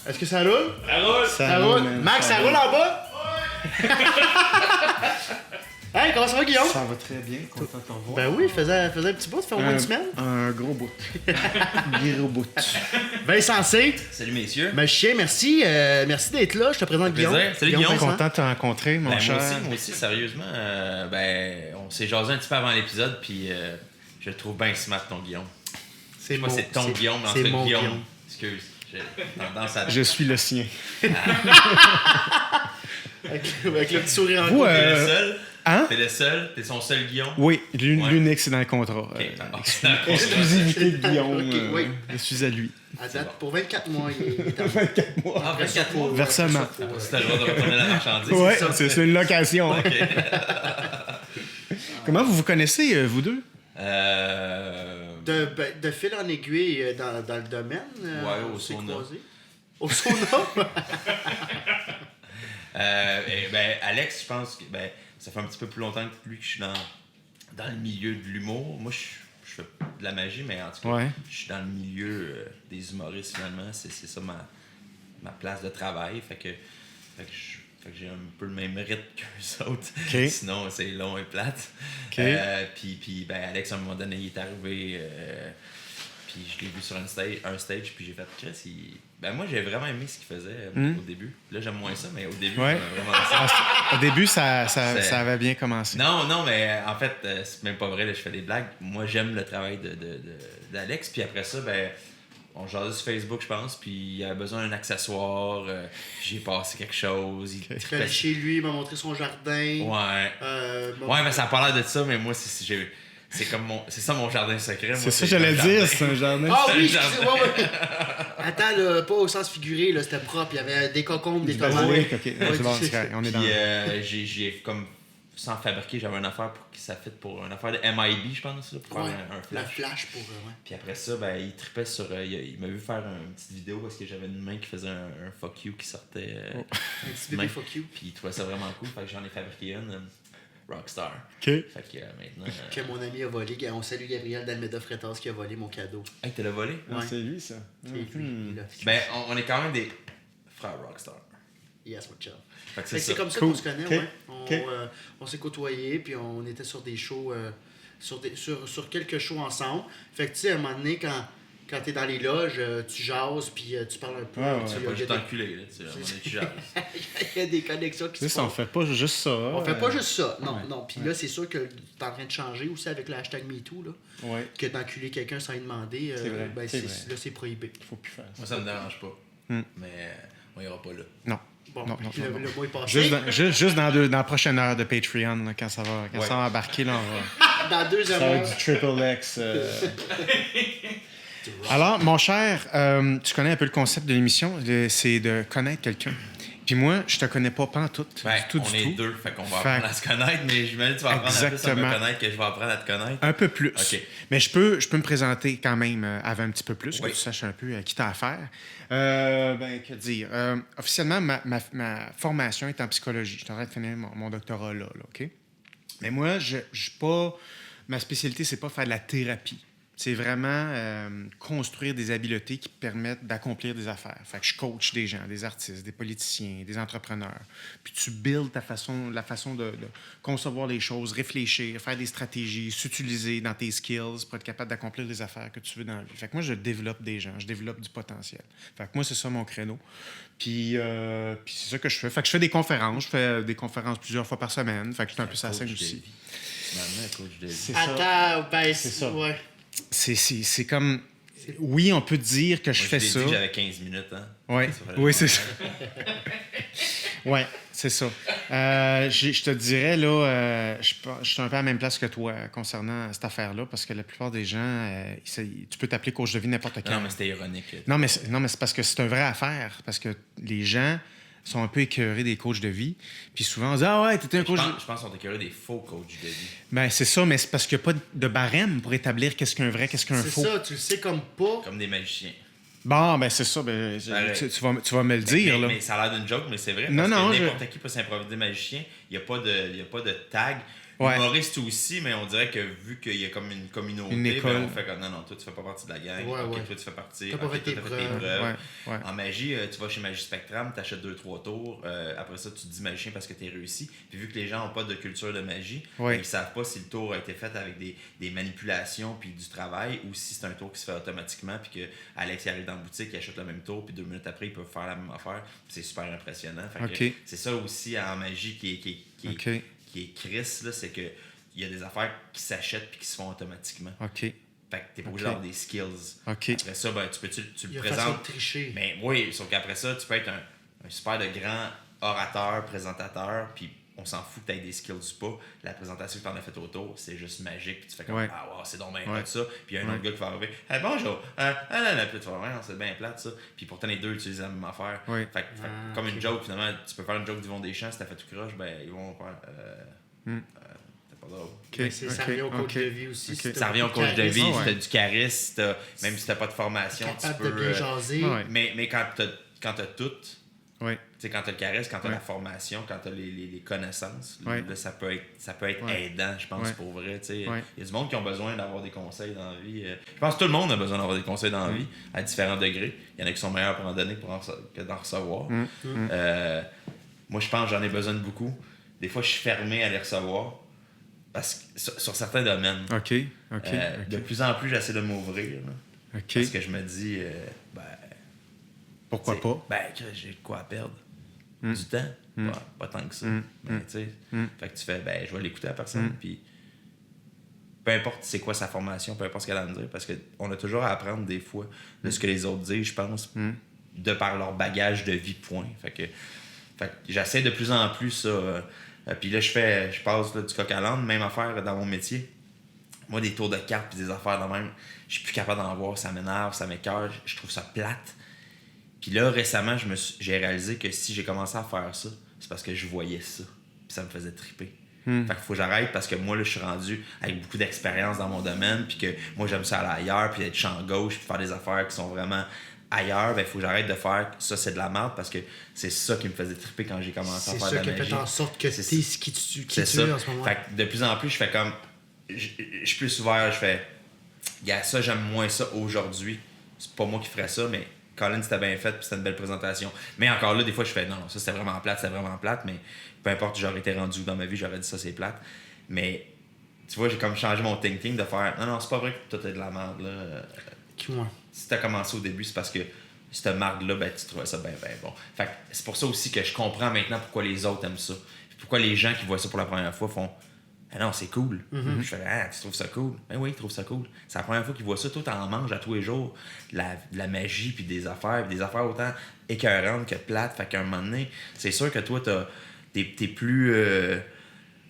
Est-ce que ça roule? Ça roule! Ça roule. Max, ça roule en bas? Ouais. Hey, comment ça va, Guillaume? Ça va très bien, content de te revoir. Ben oui, faisais un petit bout, ça fait au moins une semaine. Un gros bout. Gros bout. Vincent C. Salut messieurs. Ben, chien, merci. Merci d'être là. Je te présente Guillaume. plaisir. Salut, Guillaume. Vincent. Content de te rencontrer, mon cher. Moi aussi, sérieusement, on s'est jasé un petit peu avant l'épisode, puis je le trouve bien smart, ton Guillaume. C'est Je sais pas si c'est ton Guillaume, mais en c'est fait, mon Guillaume. Excuse, j'ai tendance à... Je suis le sien. Avec le petit sourire en Vous, coin. T'es le seul? Hein? T'es le seul? T'es son seul Guillaume? Oui, Ouais. l'unique, c'est dans le contrat. Exclusivité de Guillaume. Ok, oui. Je suis à lui. À date, pour 24 mois, il est en 24 mois. Ah, 24 mois? Versement. C'est le droit de retourner la marchandise. Ouais, ça. c'est une location. Ok. Comment vous vous connaissez, vous deux? De fil en aiguille dans le domaine. Ouais, au on s'est sauna. croisés. Au sauna? Alex, je pense que ça fait un petit peu plus longtemps que lui que je suis dans le milieu de l'humour. Moi, je fais de la magie, mais en tout cas, Ouais. je suis dans le milieu des humoristes finalement. C'est ça ma place de travail. Fait que j'ai un peu le même rythme qu'eux autres. Ok. Sinon, c'est long et plate. Ok. Puis Alex, à un moment donné, il est arrivé. Puis je l'ai vu sur un stage, puis j'ai fait Chris, moi j'ai vraiment aimé ce qu'il faisait au début. Là j'aime moins ça, mais au début Ouais. j'aimais vraiment ça. Au début, ça avait bien commencé. Non, mais en fait, c'est même pas vrai, là, je fais des blagues. Moi j'aime le travail d'Alex, puis après ça, on jasait sur Facebook, je pense, puis il avait besoin d'un accessoire, j'ai passé quelque chose. Il Je suis trippait allé chez lui, il m'a montré son jardin. Ouais. M'a- Ouais, mais ça a pas l'air de ça, mais moi c'est comme c'est ça mon jardin secret. Moi, C'est ça que j'allais un dire, jardin. c'est un jardin. Ah oui, Jardin. excusez-moi. Ouais. Attends, là, pas au sens figuré, là, c'était propre. Il y avait des cocombes, des tomates. basilic, ok. Ouais, C'est bon, tu sais. c'est correct, on est dans. Puis j'ai comme sans fabriquer, j'avais une affaire pour que ça fit pour une affaire de MIB, je pense, là, pour Ouais, faire un la flash. flash pour... ouais. Puis après ça, il trippait sur. Il m'a vu faire une petite vidéo parce que j'avais une main qui faisait un fuck you qui sortait. Un petit bébé main. fuck you. Puis il trouvait ça vraiment cool, fait que j'en ai fabriqué une. Rockstar. Ok. Fait que maintenant. Que mon ami a volé. On salue Gabriel d'Almeda Freitas qui a volé mon cadeau. Hey, t'as le volé? Ah, c'est lui, ça. C'est lui, là. On est quand même des frères Rockstar. Yes, what job. Fait que Fait que c'est c'est ça. comme ça Cool. qu'on se connaît, Ok. ouais. Ok. On s'est côtoyés, puis on était sur des shows, sur quelques shows ensemble. Fait que tu sais, à un moment donné, quand t'es dans les loges, tu jases, puis tu parles un peu. Ouais, ouais. puis C'est il y pas a juste des- enculé, là. Tu sais, à un moment donné, tu jases. il y a des connexions qui Tu se sais, on font. fait pas juste ça. On fait pas juste ça, non, ouais. non. Puis là, c'est sûr que t'es en train de changer aussi avec le hashtag MeToo, là. Ouais. Que d'enculer quelqu'un sans lui demander, C'est vrai, c'est vrai. là, c'est prohibé. Faut plus faire ça. Moi, ça me dérange pas. Mais on ira pas là. Non. Bon, Non, non, le non, mois est passé. Juste dans la prochaine heure de Patreon, là, quand ça va embarquer, là, on va. Dans 2 Ça va heures. être du triple X. Alors, mon cher, tu connais un peu le concept de l'émission, c'est de connaître quelqu'un. Puis moi, je te connais pas pantoute, du tout, on du est tout. deux, fait qu'on va Fait- apprendre à se connaître, mais j'imagine que tu vas apprendre à plus à Exactement. me connaître que je vais apprendre à te connaître. Un peu plus. OK. Mais je peux me présenter quand même avant un petit peu plus, Oui. que tu saches un peu qui t'as affaire. Que dire? Officiellement, ma formation est en psychologie. Je suis en train de finir mon doctorat là, OK? Mais moi, je pas... Ma spécialité, c'est pas faire de la thérapie. C'est vraiment construire des habiletés qui permettent d'accomplir des affaires. Fait que je coach des gens, des artistes, des politiciens, des entrepreneurs. Puis tu builds la façon de concevoir les choses, réfléchir, faire des stratégies, s'utiliser dans tes skills pour être capable d'accomplir les affaires que tu veux dans la vie. Fait que moi, je développe des gens, je développe du potentiel. Fait que moi, c'est ça mon créneau. Puis c'est ça que je fais. Fait que je fais des conférences. Je fais des conférences plusieurs fois par semaine. Fait que je suis un peu sur la scène aussi. Finalement, un coach de vie. C'est ça. Attends, ben, C'est ça. Ouais. C'est comme... Oui, on peut dire que je Moi, fais je t'ai ça. dit que j'avais 15 minutes, hein. Ouais. Ça fallait Oui, le c'est faire. ça. Oui, c'est ça. Je te dirais, là, je suis un peu à la même place que toi concernant cette affaire-là, parce que la plupart des gens, tu peux t'appeler coach de vie n'importe quand. Non, mais c'était ironique. Non, mais c'est parce que c'est une vraie affaire, parce que les gens sont un peu écœurés des coachs de vie, puis souvent on dit « Ah ouais, t'étais un coach de vie. » Je pense qu'on t'écœurait des faux coachs de vie. Ben, c'est ça, mais c'est parce qu'il n'y a pas de barème pour établir qu'est-ce qu'un vrai, qu'est-ce qu'un C'est faux. ça, tu le sais comme pas. Comme des magiciens. Bon, ben c'est ça, ben, Pareil. tu vas me le dire, là. Mais ça a l'air d'une joke, mais c'est vrai. Non, Parce non, que n'importe qui peut s'improviser magicien. Il n'y a pas de tag. Ouais. Humoriste aussi, mais on dirait que vu qu'il y a comme une communauté, Une école. ben, on fait comme non, toi tu fais pas partie de la gang. Ouais, Ok, ouais. toi tu fais partie. T'as pas Ok, fait toi, tes t'as fait tes preuves. preuves. Ouais. En magie, tu vas chez Magie Spectrum, t'achètes 2-3 tours. Après ça, tu te dis magicien parce que t'es réussi. Puis vu que les gens n'ont pas de culture de magie, Ouais. ils savent pas si le tour a été fait avec des manipulations puis du travail ou si c'est un tour qui se fait automatiquement puis que Alex il arrive dans la boutique, il achète le même tour puis 2 minutes après, il peut faire la même affaire. C'est super impressionnant. Fait que Ok. c'est ça aussi en magie qui OK. est crisse, là, c'est que il y a des affaires qui s'achètent puis qui se font automatiquement. OK. Fait que t'es pas obligé Ok. d'avoir des skills. OK. Après ça, ben, tu Il le y a façon présentes. de tricher. Mais oui, sauf qu'après ça, tu peux être un super de grand orateur, présentateur, puis on s'en fout que tu aies des skills ou pas. La présentation que tu en as faite autour, c'est juste magique, puis tu fais comme Ouais. ah wow, c'est donc bien Ouais. plate ça. Puis il y a un Ouais. autre gars qui va arriver, hey, bonjour, puis tu vas voir, c'est bien plate ça. Puis pourtant les deux utilisent la même affaire. Ouais. Fait que comme une joke, finalement, tu peux faire une joke d'Yvon Deschamps, si t'as fait tout croche, ben ils vont faire. C'est pas drôle. OK. Mais ça revient au coach de vie aussi. OK. Si t'as Ça revient au beaucoup de coach de vie, charisme, si t'as du charisme, même si t'as pas de formation, tu capable de peux. bien jaser. Ouais. Mais quand t'as tout, Oui. tu sais, quand t'as le charisme, quand t'as Ouais. la formation, quand t'as les connaissances, Ouais. là, ça peut être Ouais. aidant, je pense, Ouais. pour vrai. Tu sais. Ouais. Il y a du monde qui ont besoin d'avoir des conseils dans la vie. Je pense que tout le monde a besoin d'avoir des conseils dans la vie, à différents degrés. Il y en a qui sont meilleurs pour en donner que d'en recevoir. Moi, je pense que j'en ai besoin de beaucoup. Des fois, je suis fermé à les recevoir. Parce que sur certains domaines. OK. OK. De plus en plus, j'essaie de m'ouvrir. Là, OK. parce que je me dis, Pourquoi t'sais, pas? Ben, j'ai de quoi à perdre. Du temps? Pas tant que ça. Ben, tu sais, fait que tu fais, ben, je vais l'écouter à la personne, puis peu importe c'est quoi sa formation, peu importe ce qu'elle a à me dire, parce qu'on a toujours à apprendre des fois de ce que les autres disent, je pense, de par leur bagage de vie, point. Fait que j'essaie de plus en plus ça. Puis là, je passe là, du coq à l'âne, même affaire dans mon métier. Moi, des tours de cartes puis des affaires de même, je suis plus capable d'en voir, ça m'énerve, ça m'écoeure, je trouve ça plate. Puis là, récemment, j'ai réalisé que si j'ai commencé à faire ça, c'est parce que je voyais ça. Puis ça me faisait triper. Fait qu'il faut que j'arrête parce que moi, là, je suis rendu avec beaucoup d'expérience dans mon domaine. Puis que moi, j'aime ça aller ailleurs, puis être champ gauche, puis faire des affaires qui sont vraiment ailleurs. Ben, il faut que j'arrête de faire ça, c'est de la merde parce que c'est ça qui me faisait triper quand j'ai commencé à C'est faire ça de qui la a magie. fait en sorte que C'est t'es ce qui tu C'est es ça. en ce moment. Fait que de plus en plus, je fais comme. Je suis plus ouvert, je fais. Gars, ça, j'aime moins ça aujourd'hui. C'est pas moi qui ferais ça, mais Colin, c'était bien fait, puis c'était une belle présentation. Mais encore là, des fois, je fais non, ça c'était vraiment plate, mais peu importe où j'aurais été rendu dans ma vie, j'aurais dit ça, c'est plate. Mais tu vois, j'ai comme changé mon thinking de faire non, c'est pas vrai que tout est de la merde, là. Qui-moi. Si t'as commencé au début, c'est parce que cette marde-là, ben, tu trouvais ça bien bon. Fait que c'est pour ça aussi que je comprends maintenant pourquoi les autres aiment ça. Puis pourquoi les gens qui voient ça pour la première fois font ah non, c'est cool. Je fais ah, tu trouves ça cool? Ben oui, ils trouvent ça cool. C'est la première fois qu'ils voient ça. Toi, t'en manges à tous les jours de la magie puis des affaires autant écœurantes que plates. Fait qu'à un moment donné, c'est sûr que toi, t'es plus.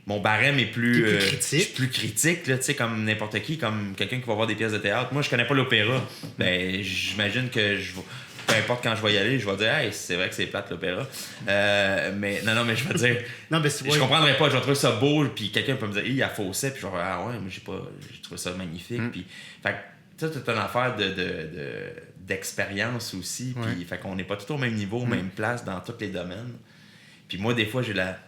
Mon barème est plus. T'es plus critique. Je suis plus critique, là, tu sais, comme n'importe qui, comme quelqu'un qui va voir des pièces de théâtre. Moi, je connais pas l'opéra. Ben, j'imagine que peu importe quand je vais y aller, je vais dire hey, c'est vrai que c'est plate l'opéra. Mais non, mais je vais dire. Non, mais Je comprendrais pas, je vais trouver ça beau, puis quelqu'un peut me dire il a faussé, puis je vais dire ah ouais, mais j'ai trouvé ça magnifique. Puis, fait que ça, c'est une affaire d'expérience aussi, puis fait qu'on n'est pas tous au même niveau, même place dans tous les domaines. Puis moi, des fois, j'ai la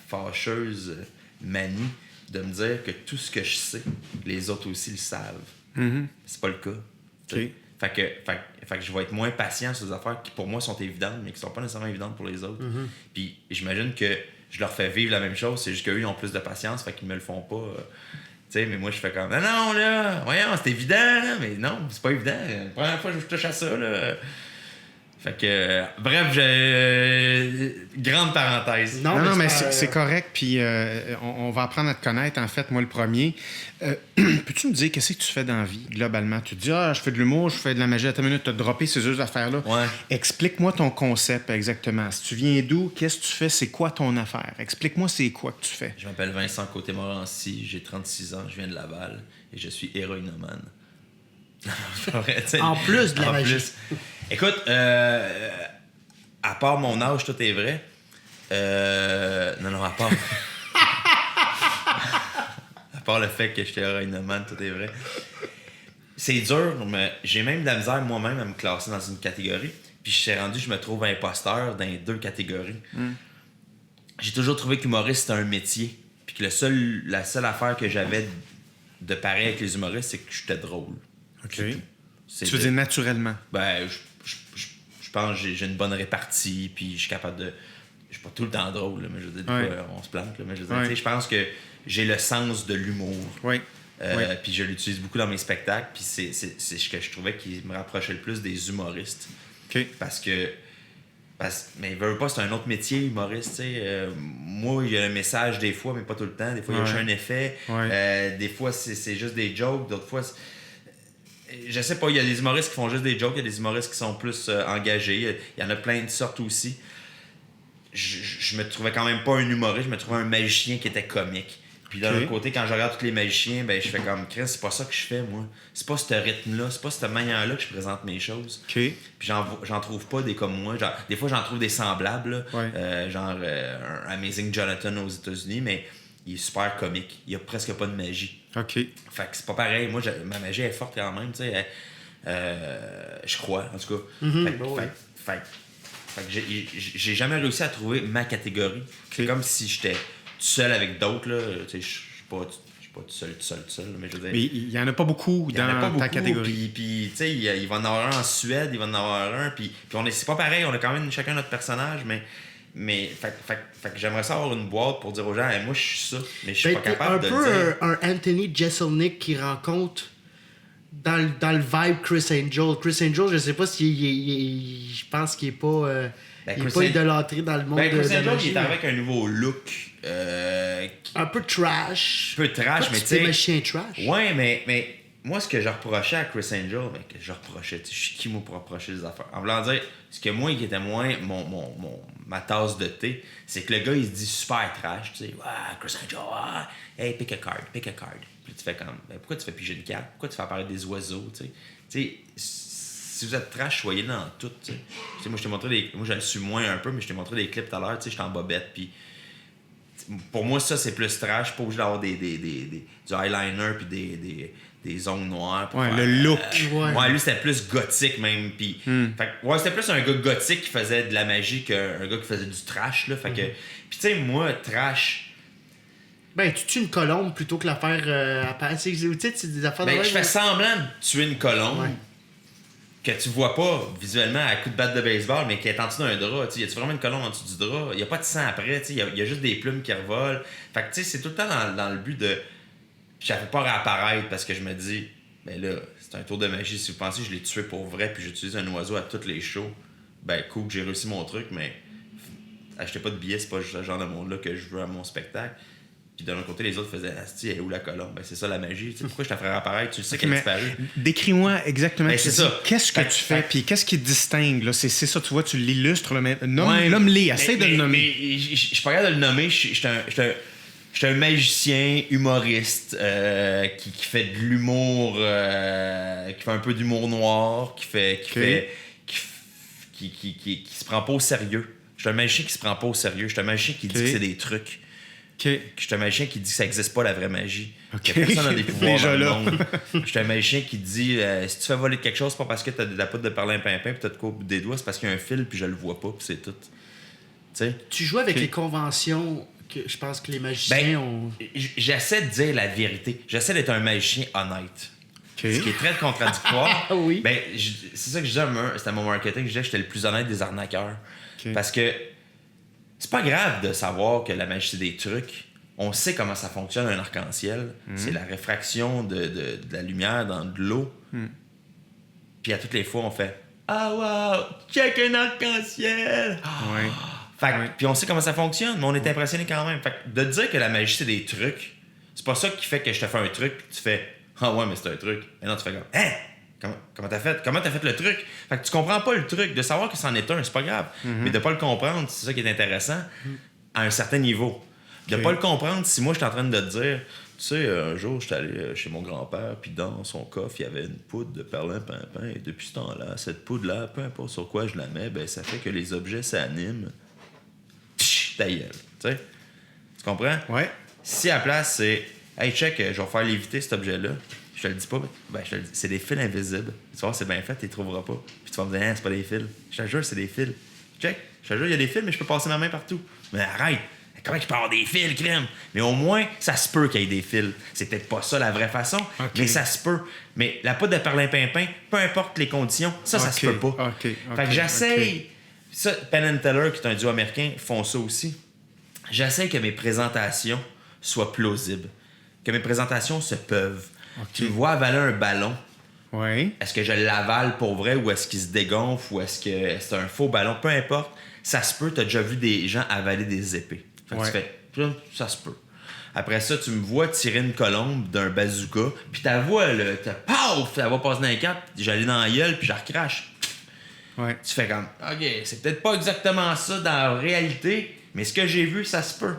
fâcheuse manie de me dire que tout ce que je sais, les autres aussi le savent. C'est pas le cas. OK. Fait que je vais être moins patient sur des affaires qui pour moi sont évidentes, mais qui sont pas nécessairement évidentes pour les autres. Puis j'imagine que je leur fais vivre la même chose, c'est juste qu'eux ils ont plus de patience, fait qu'ils me le font pas. Tu sais, mais moi je fais comme non là, voyons, c'est évident, là. Mais non, c'est pas évident. La première fois que je touche à ça, là. Fait que, bref, grande parenthèse. Non, mais c'est correct, puis on va apprendre à te connaître, en fait, moi le premier. Peux-tu me dire qu'est-ce que tu fais dans la vie, globalement? Tu te dis, je fais de l'humour, je fais de la magie, à ta minute, tu as droppé ces deux affaires-là. Ouais. Explique-moi ton concept exactement. Si tu viens d'où, qu'est-ce que tu fais, c'est quoi ton affaire? Explique-moi c'est quoi que tu fais. Je m'appelle Vincent Côté-Morancy, j'ai 36 ans, je viens de Laval et je suis héroïnomane. C'est pas vrai, en plus de la magie. Plus. Écoute, à part mon âge, tout est vrai. Non, à part. À part le fait que je suis héroïnomane, tout est vrai. C'est dur, mais j'ai même de la misère moi-même à me classer dans une catégorie. Puis je me trouve imposteur dans les deux catégories. j'ai toujours trouvé qu'humoriste, c'était un métier. Puis que la seule affaire que j'avais de pareil avec les humoristes, c'est que j'étais drôle. OK. Tu veux dire naturellement? Ben, je pense que j'ai une bonne répartie, puis je suis capable de... Je suis pas tout le temps drôle, là, mais je veux dire, des fois, on se plante. Là, mais je veux dire, je pense que j'ai le sens de l'humour. Oui. Puis je l'utilise beaucoup dans mes spectacles, puis c'est ce que je trouvais qui me rapprochait le plus des humoristes. OK. Mais veut pas, c'est un autre métier, humoriste, tu sais. Moi, il y a un message des fois, mais pas tout le temps. Des fois, il y a juste un effet. Des fois, c'est juste des jokes. D'autres fois, je sais pas, il y a des humoristes qui font juste des jokes. Il y a des humoristes qui sont plus engagés. Il y en a plein de sortes aussi. Je me trouvais quand même pas un humoriste. Je me trouvais un magicien qui était comique. Puis d'un autre côté, quand je regarde tous les magiciens, ben je fais comme Chris, c'est pas ça que je fais, moi. C'est pas ce rythme-là, c'est pas cette manière-là que je présente mes choses. Okay. Puis j'en trouve pas des comme moi. Genre, des fois, j'en trouve des semblables, genre un Amazing Jonathan aux États-Unis, mais il est super comique. Il y a presque pas de magie. OK. Fait que c'est pas pareil. Moi, ma magie est forte quand même, tu sais. Je crois, en tout cas. Fait que j'ai jamais réussi à trouver ma catégorie. Okay. C'est comme si j'étais tout seul avec d'autres, là. Tu sais, je suis pas tout seul, mais je veux dire... Mais il y en a pas beaucoup dans ta catégorie. Puis tu sais, il va en avoir un en Suède, il va en avoir un, puis c'est pas pareil, on a quand même chacun notre personnage, mais fait que j'aimerais ça avoir une boîte pour dire aux gens, hey, moi, je suis ça, mais je suis pas capable de le dire. Un Anthony Jeselnik qui rencontre dans le vibe Chris Angel. Chris Angel, je sais pas si je pense qu'il est pas... il n'est pas idolâtré dans le monde de la Chris Angel, magie, il est avec un nouveau look. Un peu trash. Un peu trash, mais tu sais... C'est magicien trash. Ouais, mais moi, ce que je reprochais à Chris Angel, je suis qui, moi, pour reprocher des affaires? En voulant dire, ce que moi, qui était moins ma tasse de thé, c'est que le gars, il se dit super trash, tu sais, Chris Angel, hey, pick a card. Puis tu fais comme, pourquoi tu fais piger une carte? Pourquoi tu fais apparaître des oiseaux, tu sais? Si vous êtes trash, soyez dans tout, tu sais. Moi, je t'ai montré moi, je le suis moins un peu, mais je t'ai montré des clips tout à l'heure, tu sais, j'étais en bobette, puis pour moi, ça, c'est plus trash, pas obligé d'avoir du eyeliner puis des ongles noirs. Le look. Lui, c'était plus gothique, même. Puis, c'était plus un gars gothique qui faisait de la magie qu'un gars qui faisait du trash, là. Fait que... Puis, tu sais, moi, trash... Ben, tu tues une colombe plutôt que la faire apparaître. Tu sais, c'est des affaires je fais semblant de tuer une colombe. Que tu vois pas visuellement à coup de batte de baseball, mais qui est en dessous d'un drap. Y a-tu vraiment une colombe en dessous du drap? Il n'y a pas de sang après. Il y a juste des plumes qui revolent. Fait que c'est tout le temps dans le but de. Je ne fais pas réapparaître parce que je me dis, ben là, c'est un tour de magie. Si vous pensez que je l'ai tué pour vrai puis j'utilise un oiseau à tous les shows, ben cool, j'ai réussi mon truc, mais achetez pas de billets, c'est pas ce genre de monde-là que je veux à mon spectacle. Puis de l'autre côté, les autres faisaient Asti, elle est où la colombe? Ben, c'est ça la magie. Pourquoi je te ferais apparaître? Tu le sais qu'elle a disparu. Décris-moi exactement c'est ça. Qu'est-ce que tu fais, puis qu'est-ce qui te distingue? Là? C'est ça, tu vois, tu l'illustres. Nomme-les, essaie de le nommer. Je suis pas capable de le nommer. Je suis un magicien humoriste qui fait de l'humour, qui fait un peu d'humour noir, qui se prend pas au sérieux. Je suis un magicien qui se prend pas au sérieux. Je suis un magicien qui dit que c'est des trucs. Je suis un magicien qui dit que ça n'existe pas la vraie magie. Que personne n'a des pouvoirs dans le monde. Je suis un magicien qui dit si tu fais voler quelque chose, c'est pas parce que tu as de la poudre de perlimpinpin puis tu as de quoi au bout des doigts, c'est parce qu'il y a un fil puis je le vois pas puis c'est tout. T'sais? Tu joues avec les conventions que je pense que les magiciens ont. J'essaie de dire la vérité. J'essaie d'être un magicien honnête. Ce qui est très contradictoire. Oui. C'est ça que je disais, c'était mon marketing. Je disais que j'étais le plus honnête des arnaqueurs. Parce que c'est pas grave de savoir que la magie, c'est des trucs. On sait comment ça fonctionne, un arc-en-ciel. C'est la réfraction de la lumière dans de l'eau. Puis à toutes les fois, on fait « Ah, wow! Check un arc-en-ciel! Puis on sait comment ça fonctionne, mais on est impressionné quand même. Fait que de dire que la magie, c'est des trucs, c'est pas ça qui fait que je te fais un truc puis tu fais « Ah ouais, mais c'est un truc. » Et non, tu fais comme « Hein? Comment t'as fait? Comment t'as fait le truc? » Fait que tu comprends pas le truc. De savoir que c'en est un, c'est pas grave. Mais de pas le comprendre, c'est ça qui est intéressant à un certain niveau. De pas le comprendre, si moi je suis en train de te dire, tu sais, un jour, j'étais allé chez mon grand-père, puis dans son coffre, il y avait une poudre de perlimpinpin. Et depuis ce temps-là, cette poudre-là, peu importe sur quoi je la mets, ben ça fait que les objets s'animent. Ta gueule. Tu sais? Tu comprends? Ouais. Si à la place, c'est hey, check, je vais faire léviter cet objet-là. Je te le dis pas, ben je te le dis. C'est des fils invisibles. Tu vas voir, c'est bien fait, tu les trouveras pas. Puis tu vas me dire, c'est pas des fils. Je te jure, c'est des fils. Check, je te jure, il y a des fils, mais je peux passer ma main partout. Mais arrête! Comment je peux avoir des fils, crème? Mais au moins, ça se peut qu'il y ait des fils. C'est peut-être pas ça la vraie façon, mais ça se peut. Mais la poudre de perlimpinpin, peu importe les conditions, ça se peut pas. Fait que j'essaye... Ça, Penn & Teller, qui est un duo américain, font ça aussi. J'essaie que mes présentations soient plausibles. Que mes présentations se peuvent. Tu me vois avaler un ballon. Oui. Est-ce que je l'avale pour vrai ou est-ce qu'il se dégonfle ou est-ce que c'est un faux ballon? Peu importe. Ça se peut. Tu as déjà vu des gens avaler des épées. Fait que tu fais, ça se peut. Après ça, tu me vois tirer une colombe d'un bazooka, puis ta voix, là, paf! Elle va passer dans les quatre, j'allais dans la gueule, puis je recrache. Ouais. Tu fais comme, OK, c'est peut-être pas exactement ça dans la réalité, mais ce que j'ai vu, ça se peut.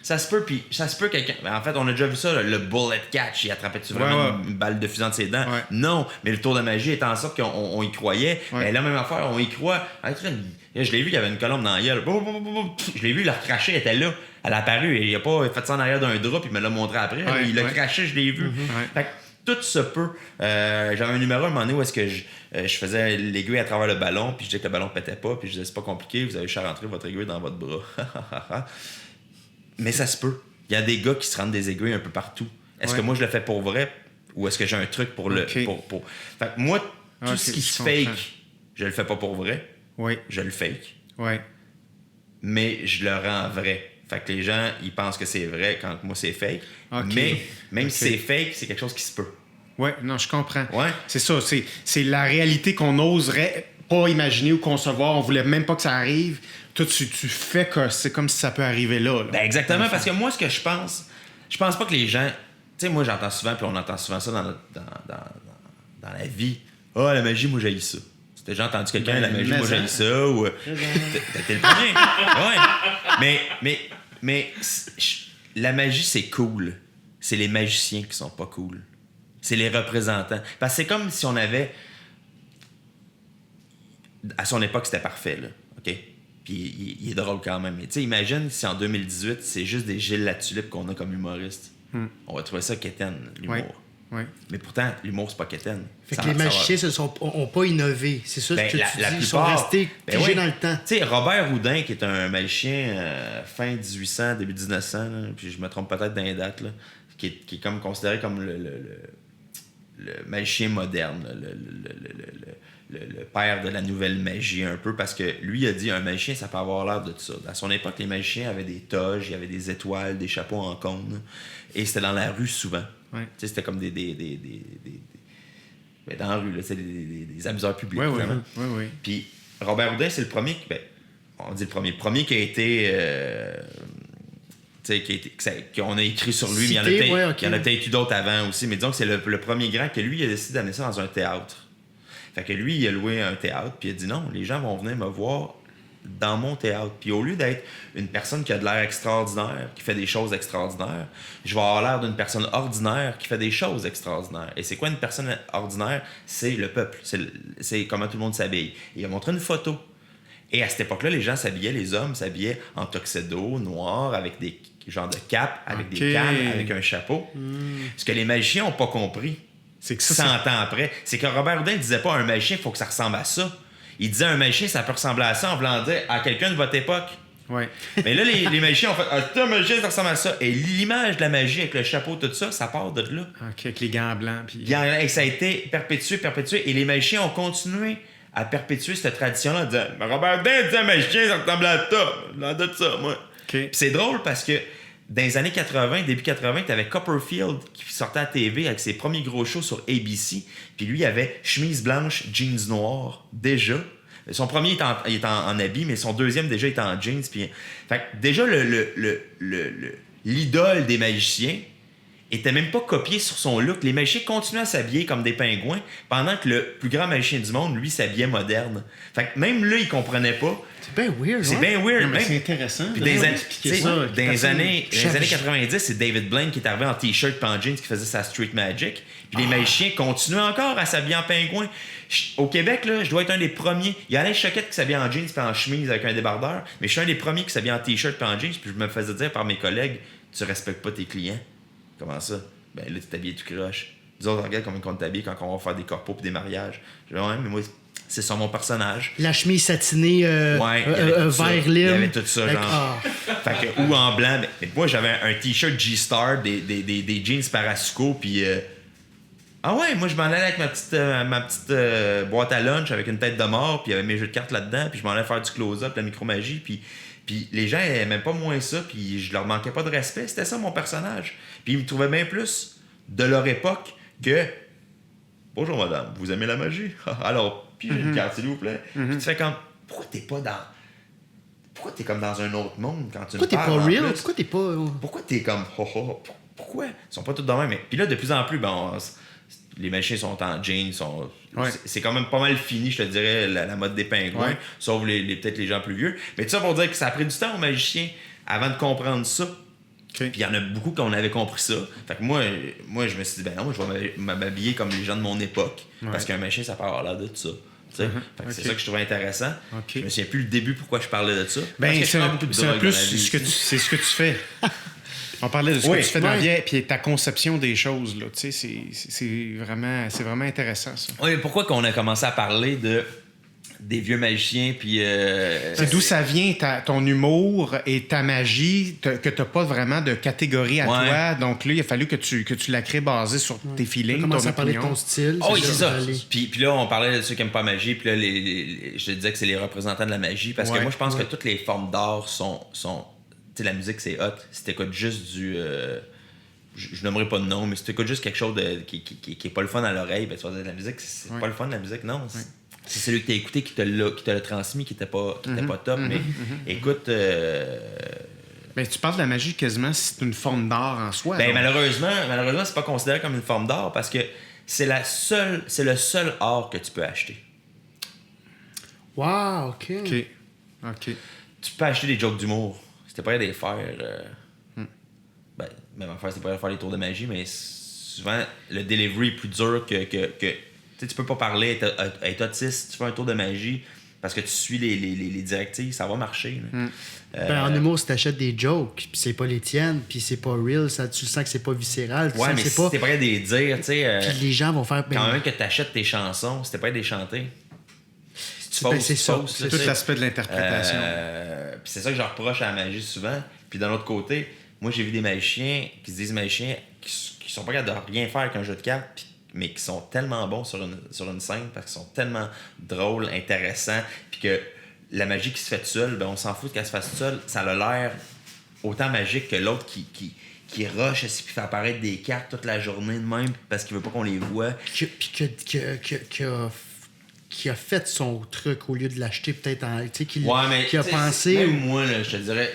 Ça se peut, puis ça se peut quelqu'un. En fait, on a déjà vu ça, le bullet catch. Il attrapait-tu vraiment une balle de fusil de ses dents? Ouais. Non, mais le tour de magie est en sorte qu'on y croyait. Ouais. Et la même affaire, on y croit. Je l'ai vu, il y avait une colombe dans la gueule. Je l'ai vu, il l'a recraché, elle était là. Elle a apparu, il a pas fait ça en arrière d'un drap, puis il me l'a montré après. Ouais, il l'a craché, je l'ai vu. Fait que tout se peut. J'avais un numéro à un moment donné où est-ce que je faisais l'aiguille à travers le ballon, puis je disais que le ballon pétait pas, puis je disais c'est pas compliqué, vous avez juste à rentrer votre aiguille dans votre bras. Mais ça se peut. Il y a des gars qui se rendent des aiguilles un peu partout. Est-ce que moi je le fais pour vrai ou est-ce que j'ai un truc pour le. Fait que moi, tout ce qui se fake, je le fais pas pour vrai. Oui. Je le fake. Oui. Mais je le rends vrai. Fait que les gens, ils pensent que c'est vrai quand moi c'est fake. Mais même si c'est fake, c'est quelque chose qui se peut. Oui, non, je comprends. Ouais. C'est ça, c'est la réalité qu'on n'oserait pas imaginer ou concevoir. On voulait même pas que ça arrive. Toi, tu fais que c'est comme si ça peut arriver là. Ben exactement, parce que moi, ce que je pense pas que les gens... Tu sais, moi, j'entends souvent, puis on entend souvent ça dans la vie. « Ah, la magie, moi, j'haïs ça. » T'as déjà entendu quelqu'un, la magie, moi, j'haïs ça, ou... T'es le premier. Ouais. Mais la magie, c'est cool. C'est les magiciens qui sont pas cool. C'est les représentants. Parce que c'est comme si on avait... À son époque, c'était parfait, là. OK? Puis il est drôle quand même. Mais tu sais, imagine si en 2018, c'est juste des Gilles Latulippe qu'on a comme humoriste. On va trouver ça quétaine, l'humour. Oui. Mais pourtant, l'humour, c'est pas quétaine. Fait que les magiciens n'ont pas innové. C'est ça ce que tu dis. Ils sont restés pigés dans le temps. Tu sais, Robert Houdin, qui est un magicien fin 1800, début 1900, là, puis je me trompe peut-être dans les dates, là, qui est comme considéré comme le magicien moderne, le père de la nouvelle magie un peu, parce que lui il a dit un magicien ça peut avoir l'air de tout ça. À son époque, les magiciens avaient des toges, il y avait des étoiles, des chapeaux en cône, et c'était dans la rue souvent. Ouais. Tu sais, c'était comme des ben, dans la rue, là, des amuseurs publics. Oui. Puis Robert Houdin, c'est le premier, on dit le premier qui a été... qu'on a écrit sur lui, cité, mais il y en a okay. peut-être eu d'autres avant aussi, mais disons que c'est le premier grand que lui, il a décidé d'amener ça dans un théâtre. Fait que lui, il a loué un théâtre, puis il a dit non, les gens vont venir me voir dans mon théâtre. Puis au lieu d'être une personne qui a de l'air extraordinaire, qui fait des choses extraordinaires, je vais avoir l'air d'une personne ordinaire qui fait des choses extraordinaires. Et c'est quoi une personne ordinaire? C'est le peuple. C'est comment tout le monde s'habille. Et il a montré une photo. Et à cette époque-là, les gens s'habillaient, les hommes s'habillaient en tuxedo, noir, avec des genres de capes, avec des cannes, avec un chapeau. Ce que les magiciens n'ont pas compris, c'est que ça, 100 ans après, c'est que Robert Houdin ne disait pas un magicien, il faut que ça ressemble à ça. Il disait un magicien, ça peut ressembler à ça en voulant dire à quelqu'un de votre époque. Ouais. Mais là, les magiciens ont fait c'est un magicien, ça ressemble à ça. Et l'image de la magie avec le chapeau, tout ça, ça part de là. OK, avec les gants blancs. Puis... Et ça a été perpétué. Et les magiciens ont continué à perpétuer cette tradition-là en disant Robert Houdin disait un magicien, ça ressemble à ça. J'en doute ça, moi. Okay. Puis c'est drôle parce que dans les années 80, début 80, t'avais Copperfield qui sortait à la TV avec ses premiers gros shows sur ABC. Puis lui, il avait chemise blanche, jeans noirs, déjà. Son premier il est en habit, mais son deuxième, déjà, il est en jeans. Puis... Fait que déjà, l'idole des magiciens était même pas copié sur son look. Les magiciens continuaient à s'habiller comme des pingouins, pendant que le plus grand magicien du monde, lui, s'habillait moderne. Fait que même là, il comprenait pas. C'est bien weird, C'est bien weird. Non, mais c'est intéressant. Puis dans les années 90, c'est David Blaine qui est arrivé en t-shirt et en jeans qui faisait sa street magic. Puis les magiciens continuaient encore à s'habiller en pingouin. Au Québec, là, je dois être un des premiers. Il y a Alain Choquette qui s'habille en jeans et en chemise avec un débardeur, mais je suis un des premiers qui s'habille en t-shirt et en jeans, puis je me faisais dire par mes collègues tu respectes pas tes clients. Comment ça? Ben là, tu t'habilles tout croche. Nous autres, regarde comment on t'habille quand on va faire des corpos et des mariages. Je dis, ouais, mais moi, C'est ça mon personnage. La chemise satinée vert lime. Il y avait tout ça, genre. Fait que, ou en blanc. Mais moi, j'avais un t-shirt G-Star, des jeans Parasuco, puis... Ah ouais, moi, je m'en allais avec ma petite boîte à lunch avec une tête de mort, puis il y avait mes jeux de cartes là-dedans, puis je m'en allais faire du close-up, la micromagie, puis les gens n'aimaient pas moins ça, puis je leur manquais pas de respect. C'était ça, mon personnage. Puis ils me trouvaient bien plus de leur époque que... Bonjour, madame, vous aimez la magie? Alors, puis j'ai une carte, s'il vous plaît. Puis tu fais comme... Pourquoi t'es comme dans un autre monde quand tu me parles? Pourquoi t'es pas real? Pourquoi t'es pas... Pourquoi t'es comme... Pourquoi? Ils sont pas tous dans le même. Puis là, de plus en plus, les magiciens sont en jeans, c'est quand même pas mal fini, je te dirais, la mode des pingouins, sauf peut-être les gens plus vieux. Mais tout ça pour dire que ça a pris du temps aux magiciens avant de comprendre ça. Puis il y en a beaucoup qui avaient compris ça. Fait que moi je me suis dit, non, moi, je vais m'habiller comme les gens de mon époque. Parce qu'un magicien, ça peut avoir l'air de tout ça. Fait que c'est ça que je trouvais intéressant. Je me souviens plus le début pourquoi je parlais de ça. C'est un peu ce que tu fais. On parlait de ce que tu fais dans la vie, puis ta conception des choses, là. Tu sais, c'est vraiment intéressant, ça. Oui, pourquoi qu'on a commencé à parler des vieux magiciens, puis... c'est d'où ça vient, ton humour et ta magie, que t'as pas vraiment de catégorie à toi. Donc là, il a fallu que tu la crées basée sur tes feelings, ton opinion. On commence à parler de ton style. Oh oui, c'est ça. Puis là, on parlait de ceux qui n'aiment pas la magie, puis là, je te disais que c'est les représentants de la magie, parce que moi, je pense que toutes les formes d'art sont tu sais, la musique, c'est hot. Si t'écoutes juste du... je nommerai pas de nom, mais si t'écoutes juste quelque chose qui est pas le fun à l'oreille, ben tu vas dire, la musique, c'est pas le fun, la musique, non. C'est celui que t'as écouté qui te l'a transmis, qui était pas top. Mais écoute... Ben, tu parles de la magie quasiment si c'est une forme d'art en soi. Ben, malheureusement, c'est pas considéré comme une forme d'art parce que c'est le seul art que tu peux acheter. Wow, OK. Tu peux acheter des jokes d'humour. C'était pas les faire. Ben, même affaire, c'était pas faire les tours de magie, mais souvent, le delivery est plus dur que tu peux pas parler, être autiste, tu fais un tour de magie parce que tu suis les directives, ça va marcher. En humour, si t'achètes des jokes, puis c'est pas les tiennes, puis c'est pas real, tu sens que c'est pas viscéral. Ouais, mais si t'es prêt à les dire, tu sais. Puis les gens vont faire. Quand même que t'achètes tes chansons, si t'es prêt à les chanter. C'est tout l'aspect de l'interprétation. Puis c'est ça que je reproche à la magie souvent. Puis d'un autre côté, moi j'ai vu des magiciens qui se disent magiciens qui sont pas capables de rien faire avec un jeu de cartes, mais qui sont tellement bons sur une scène parce qu'ils sont tellement drôles, intéressants, puis que la magie qui se fait seule, ben on s'en fout qu'elle se fasse seule, ça a l'air autant magique que l'autre qui rush et puis fait apparaître des cartes toute la journée de même parce qu'il veut pas qu'on les voit. Puis qui a fait son truc au lieu de l'acheter peut-être qui a pensé. Même moi, là, je te dirais,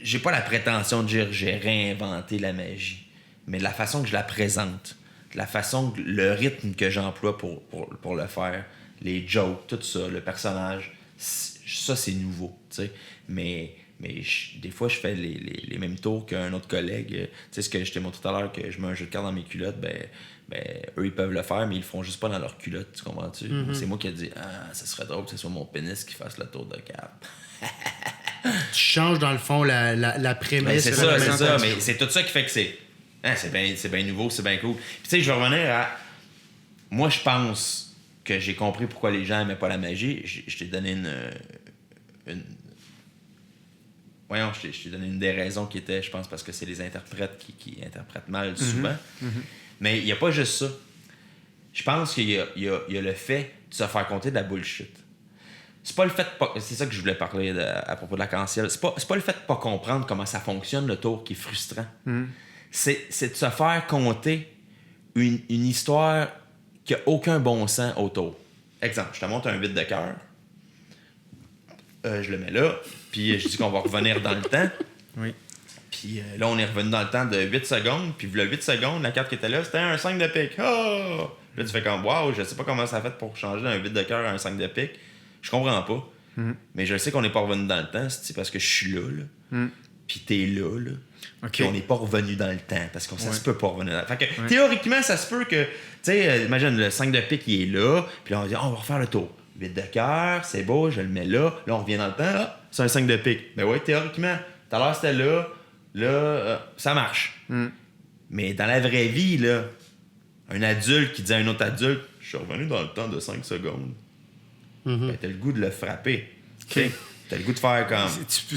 j'ai pas la prétention de dire j'ai réinventé la magie, mais la façon que je la présente, le rythme que j'emploie pour le faire, les jokes, tout ça, le personnage, ça c'est nouveau, tu sais. Mais des fois, je fais les mêmes tours qu'un autre collègue. Tu sais, ce que je t'ai montré tout à l'heure, que je mets un jeu de cartes dans mes culottes, ben eux, ils peuvent le faire, mais ils le font juste pas dans leurs culottes, tu comprends-tu? C'est moi qui ai dit, ça serait drôle que ce soit mon pénis qui fasse le tour de cartes. Tu changes, dans le fond, la prémisse. C'est ça, mais c'est tout ça qui fait que c'est bien nouveau, c'est bien cool. Puis tu sais, je vais revenir à... Moi, je pense que j'ai compris pourquoi les gens n'aimaient pas la magie. Je t'ai donné je t'ai donné une des raisons qui était, je pense, parce que c'est les interprètes qui interprètent mal souvent. Mais il n'y a pas juste ça. Je pense qu'il y a le fait de se faire compter de la bullshit. C'est pas le fait de pas... C'est ça que je voulais parler à propos de l'arc-en-ciel. C'est pas le fait de pas comprendre comment ça fonctionne, le tour, qui est frustrant. C'est de se faire compter une histoire qui n'a aucun bon sens autour. Exemple, je te montre un 8 de cœur. Je le mets là. Puis je dis qu'on va revenir dans le temps. Oui. Puis là, on est revenu dans le temps de 8 secondes. Puis le 8 secondes, la carte qui était là, c'était un 5 de pique. Oh! Là, tu fais comme, waouh, je sais pas comment ça a fait pour changer d'un 8 de cœur à un 5 de pique. Je comprends pas. Mais je sais qu'on n'est pas revenu dans le temps, c'est parce que je suis là. Puis t'es là. Puis on n'est pas revenu dans le temps parce que ça se peut pas revenir dans le temps. Fait que théoriquement, ça se peut que, tu sais, imagine, le 5 de pique, il est là. Puis là, on dit, on va refaire le tour. 8 de cœur, c'est beau, je le mets là. Là, on revient dans le temps. C'est un 5 de pique. Ben ouais, théoriquement. Tout à l'heure, c'était là. Là, ça marche. Mais dans la vraie vie, là, un adulte qui dit à un autre adulte, je suis revenu dans le temps de 5 secondes. ben, t'as le goût de le frapper. Okay? T'as le goût de faire comme...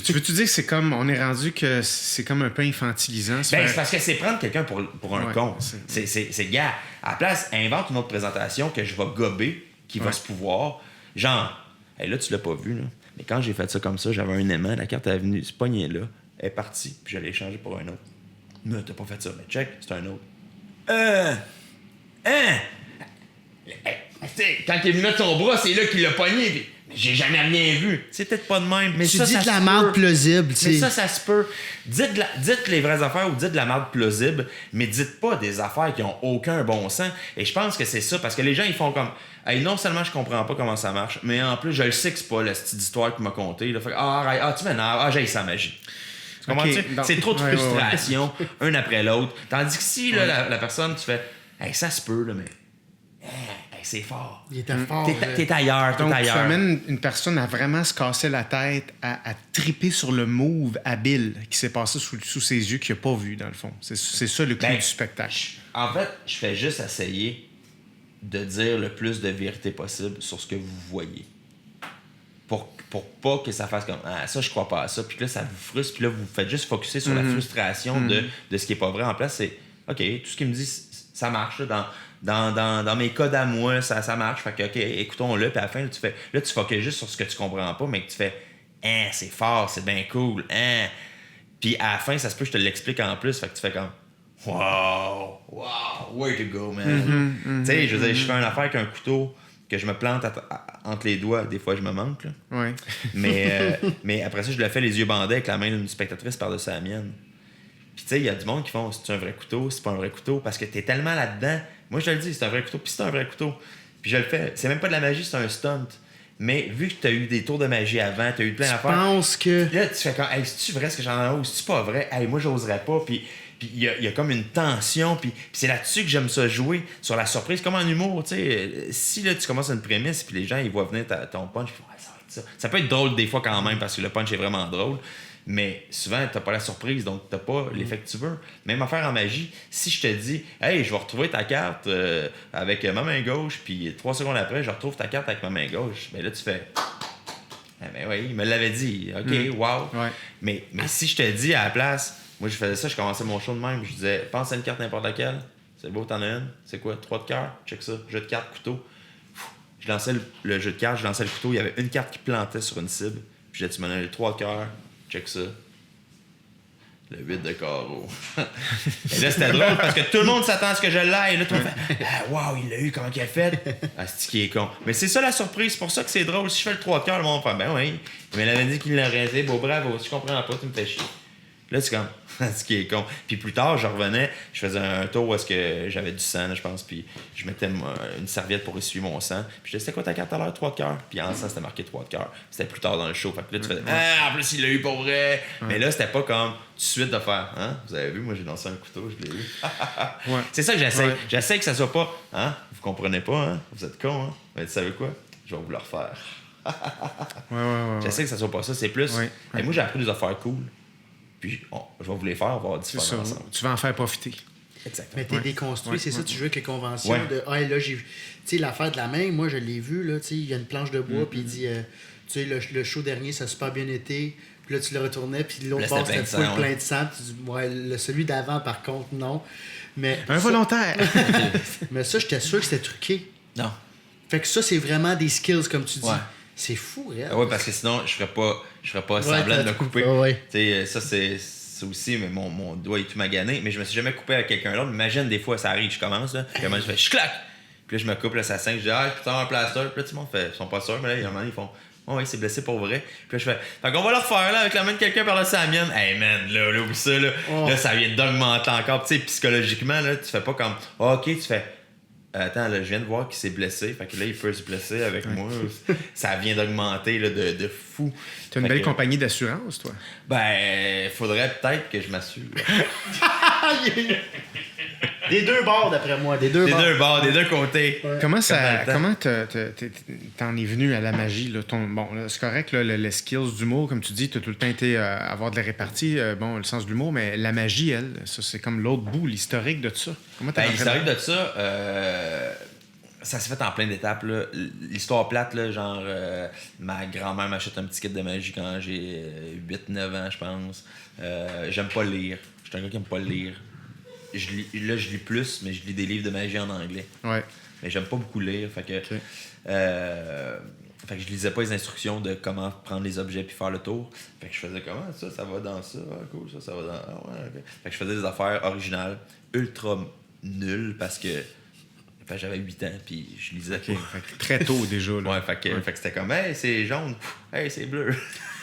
Tu veux-tu dire que c'est comme... On est rendu que c'est comme un peu infantilisant? C'est parce que c'est prendre quelqu'un pour un con. C'est gars, à la place, invente une autre présentation que je vais gober, qui va se pouvoir. Genre, hey, là, tu l'as pas vu, là. Mais quand j'ai fait ça comme ça, j'avais un aimant, la carte est venue se pogner là, elle est partie, puis je l'ai échangée pour un autre. Non, t'as pas fait ça. Mais check, c'est un autre. Quand il est venu mettre son bras, c'est là qu'il l'a pogné, puis j'ai jamais rien vu. C'est peut-être pas de même. Mais tu dis de la merde plausible, tu sais. Mais ça se peut. Dites les vraies affaires ou dites de la merde plausible, mais dites pas des affaires qui ont aucun bon sens. Et je pense que c'est ça, parce que les gens, ils font comme... Hey, non seulement je comprends pas comment ça marche, mais en plus, je le sais que c'est pas la petite histoire qu'il m'a conté. Fait tu m'énerves, j'ai sa magie. Tu comprends? Okay, c'est trop de frustration, un après l'autre. Tandis que si là, la personne, tu fais, hey, ça se peut, là, mais c'est fort. Il était fort. T'es ailleurs, Donc, tu amènes une personne à vraiment se casser la tête, à triper sur le move habile qui s'est passé sous ses yeux, qu'il n'a pas vu, dans le fond. C'est ça le clou du spectacle. En fait, je fais juste essayer de dire le plus de vérité possible sur ce que vous voyez. Pour pas que ça fasse comme ça, je crois pas à ça. Puis là, ça vous frustre. Puis là, vous faites juste focusser sur la frustration de ce qui est pas vrai. En place, c'est OK, tout ce qu'il me dit, ça marche. Dans mes codes à moi, ça marche. Fait que, OK, écoutons-le. Puis à la fin, là, tu focuses juste sur ce que tu comprends pas, mais que tu fais c'est fort, c'est bien cool. Puis à la fin, ça se peut que je te l'explique en plus. Fait que tu fais comme wow, way to go, man. Tu sais, je veux dire, je fais une affaire avec un couteau que je me plante entre les doigts. Des fois, je me manque. Là. Ouais. Mais après ça, je le fais les yeux bandés avec la main d'une spectatrice par-dessus la mienne. Puis tu sais, il y a du monde qui font c'est un vrai couteau, c'est pas un vrai couteau, parce que t'es tellement là-dedans. Moi, je te le dis, c'est un vrai couteau, puis c'est un vrai couteau. Puis je le fais. C'est même pas de la magie, c'est un stunt. Mais vu que t'as eu des tours de magie avant, t'as eu plein d'affaires. Je pense que... Là, tu fais comme, hey, c'est-tu vrai ce que j'en ai ou c'est-tu pas vrai? Hey, moi, j'oserais pas. Puis il y a comme une tension, puis c'est là-dessus que j'aime ça jouer, sur la surprise, comme en humour, tu sais. Si là, tu commences une prémisse, puis les gens, ils voient venir ton punch, puis ça va être ça. Ça peut être drôle des fois quand même, parce que le punch est vraiment drôle, mais souvent, t'as pas la surprise, donc t'as pas l'effet que tu veux. Même affaire en magie, si je te dis, hey, je vais retrouver ta carte avec ma main gauche, puis 3 secondes après, je retrouve ta carte avec ma main gauche, ben là, tu fais... ben oui, il me l'avait dit, OK, wow. Ouais. Mais si je te dis à la place... Moi, je faisais ça, je commençais mon show de même. Je disais, pense à une carte n'importe laquelle. C'est beau, t'en as une. C'est quoi? 3 de cœur? Check ça. Jeu de cartes, couteau. Je lançais le jeu de cartes, je lançais le couteau. Il y avait une carte qui plantait sur une cible. Puis je disais, tu m'en as les 3 de cœur. Check ça. Le 8 de carreau. Et là, c'était drôle parce que tout le monde s'attend à ce que je l'aille. Et là, tout le monde fait, wow, il l'a eu, comment il a fait? C'est qui est con. Mais c'est ça la surprise. C'est pour ça que c'est drôle. Si je fais le 3 de cœur, le monde fait, ben oui. Mais il avait dit qu'il l'aurait dit. Bon, bravo. Si je comprends pas, tu me fais chier. Là, c'est comme, ce qui est con. Puis plus tard, je revenais, je faisais un tour où est-ce que j'avais du sang, là, je pense, puis je mettais une serviette pour essuyer mon sang. Puis je disais, c'était quoi ta carte à l'heure? 3 de cœur. Puis en sang, c'était marqué 3 de cœur. C'était plus tard dans le show. Fait que là, tu faisais, en plus, il l'a eu pour vrai. Mais là, c'était pas comme tout de suite de faire, vous avez vu, moi, j'ai lancé un couteau, je l'ai eu. C'est ça que j'essaie. Ouais. J'essaie que ça soit pas, vous comprenez pas, vous êtes con, Mais tu savez quoi? Je vais vous le refaire. J'essaie que ça soit pas ça. C'est plus, hey, moi, j'ai appris des affaires cool. Puis je vais vous les faire, on va avoir différents ensemble. Tu vas en faire profiter. Exactement. Mais t'es déconstruit, c'est ça, tu joues avec les conventions de là, j'ai vu. Tu sais, l'affaire de la main, moi, je l'ai vu, là, tu sais, il y a une planche de bois, puis il dit, tu sais, le show dernier, ça a super bien été. Puis là, tu le retournais, puis l'autre bord, c'était full plein de sang. Tu dis, celui d'avant, par contre, non. Mais un volontaire. Mais ça, j'étais sûr que c'était truqué. Non. Fait que ça, c'est vraiment des skills, comme tu dis. C'est fou, réel. Oui, parce que sinon, je ferais pas semblant de me couper. Ça, c'est aussi, mais mon doigt est tout magané. Mais je me suis jamais coupé avec quelqu'un d'autre. Imagine, des fois, ça arrive, je commence, là. Puis je fais, je claque. Puis là, je me coupe, là, ça saigne. Je dis, putain, un plaster. Puis là, tout le monde fait, ils sont pas sûrs, mais là, il y a un moment, ils font, il s'est blessé pour vrai. Puis là, je fais, fait qu'on va le refaire, là, avec la main de quelqu'un par-dessus la mienne. Hey, man, là, oublie ça, là. Là, ça vient d'augmenter encore. Tu sais, psychologiquement, là, tu fais pas comme, OK, tu fais, attends, là, je viens de voir qu'il s'est blessé. Fait que là, il peut se blesser avec moi. Ça vient d'augmenter là, de fou. Tu as une belle compagnie d'assurance, toi? Ben, faudrait peut-être que je m'assure. Des deux bords, d'après moi. Des deux bords, des deux côtés. Ouais. Comment t'en es venu à la magie? Là? C'est correct, là, les skills d'humour, comme tu dis, t'as tout le temps été avoir de la répartie, le sens de l'humour, mais la magie, elle, ça, c'est comme l'autre bout, l'historique de ça. Comment l'historique de ça, ça s'est fait en plein d'étapes. Là. L'histoire plate, là, genre, ma grand-mère m'achète un petit kit de magie quand j'ai 8-9 ans, je pense. J'aime pas lire. Je suis un gars qui aime pas lire. Je lis plus, mais je lis des livres de magie en anglais. Ouais. Mais j'aime pas beaucoup lire. Fait que, fait que je lisais pas les instructions de comment prendre les objets puis faire le tour. Fait que je faisais comment ça va dans ça. Ah, cool, ça va dans. Ah, ouais, okay. Fait que je faisais des affaires originales, ultra nulles parce que j'avais 8 ans puis je lisais. Okay. Fait que très tôt déjà. Là. Ouais, fait que c'était comme hey, c'est jaune, hey, c'est bleu.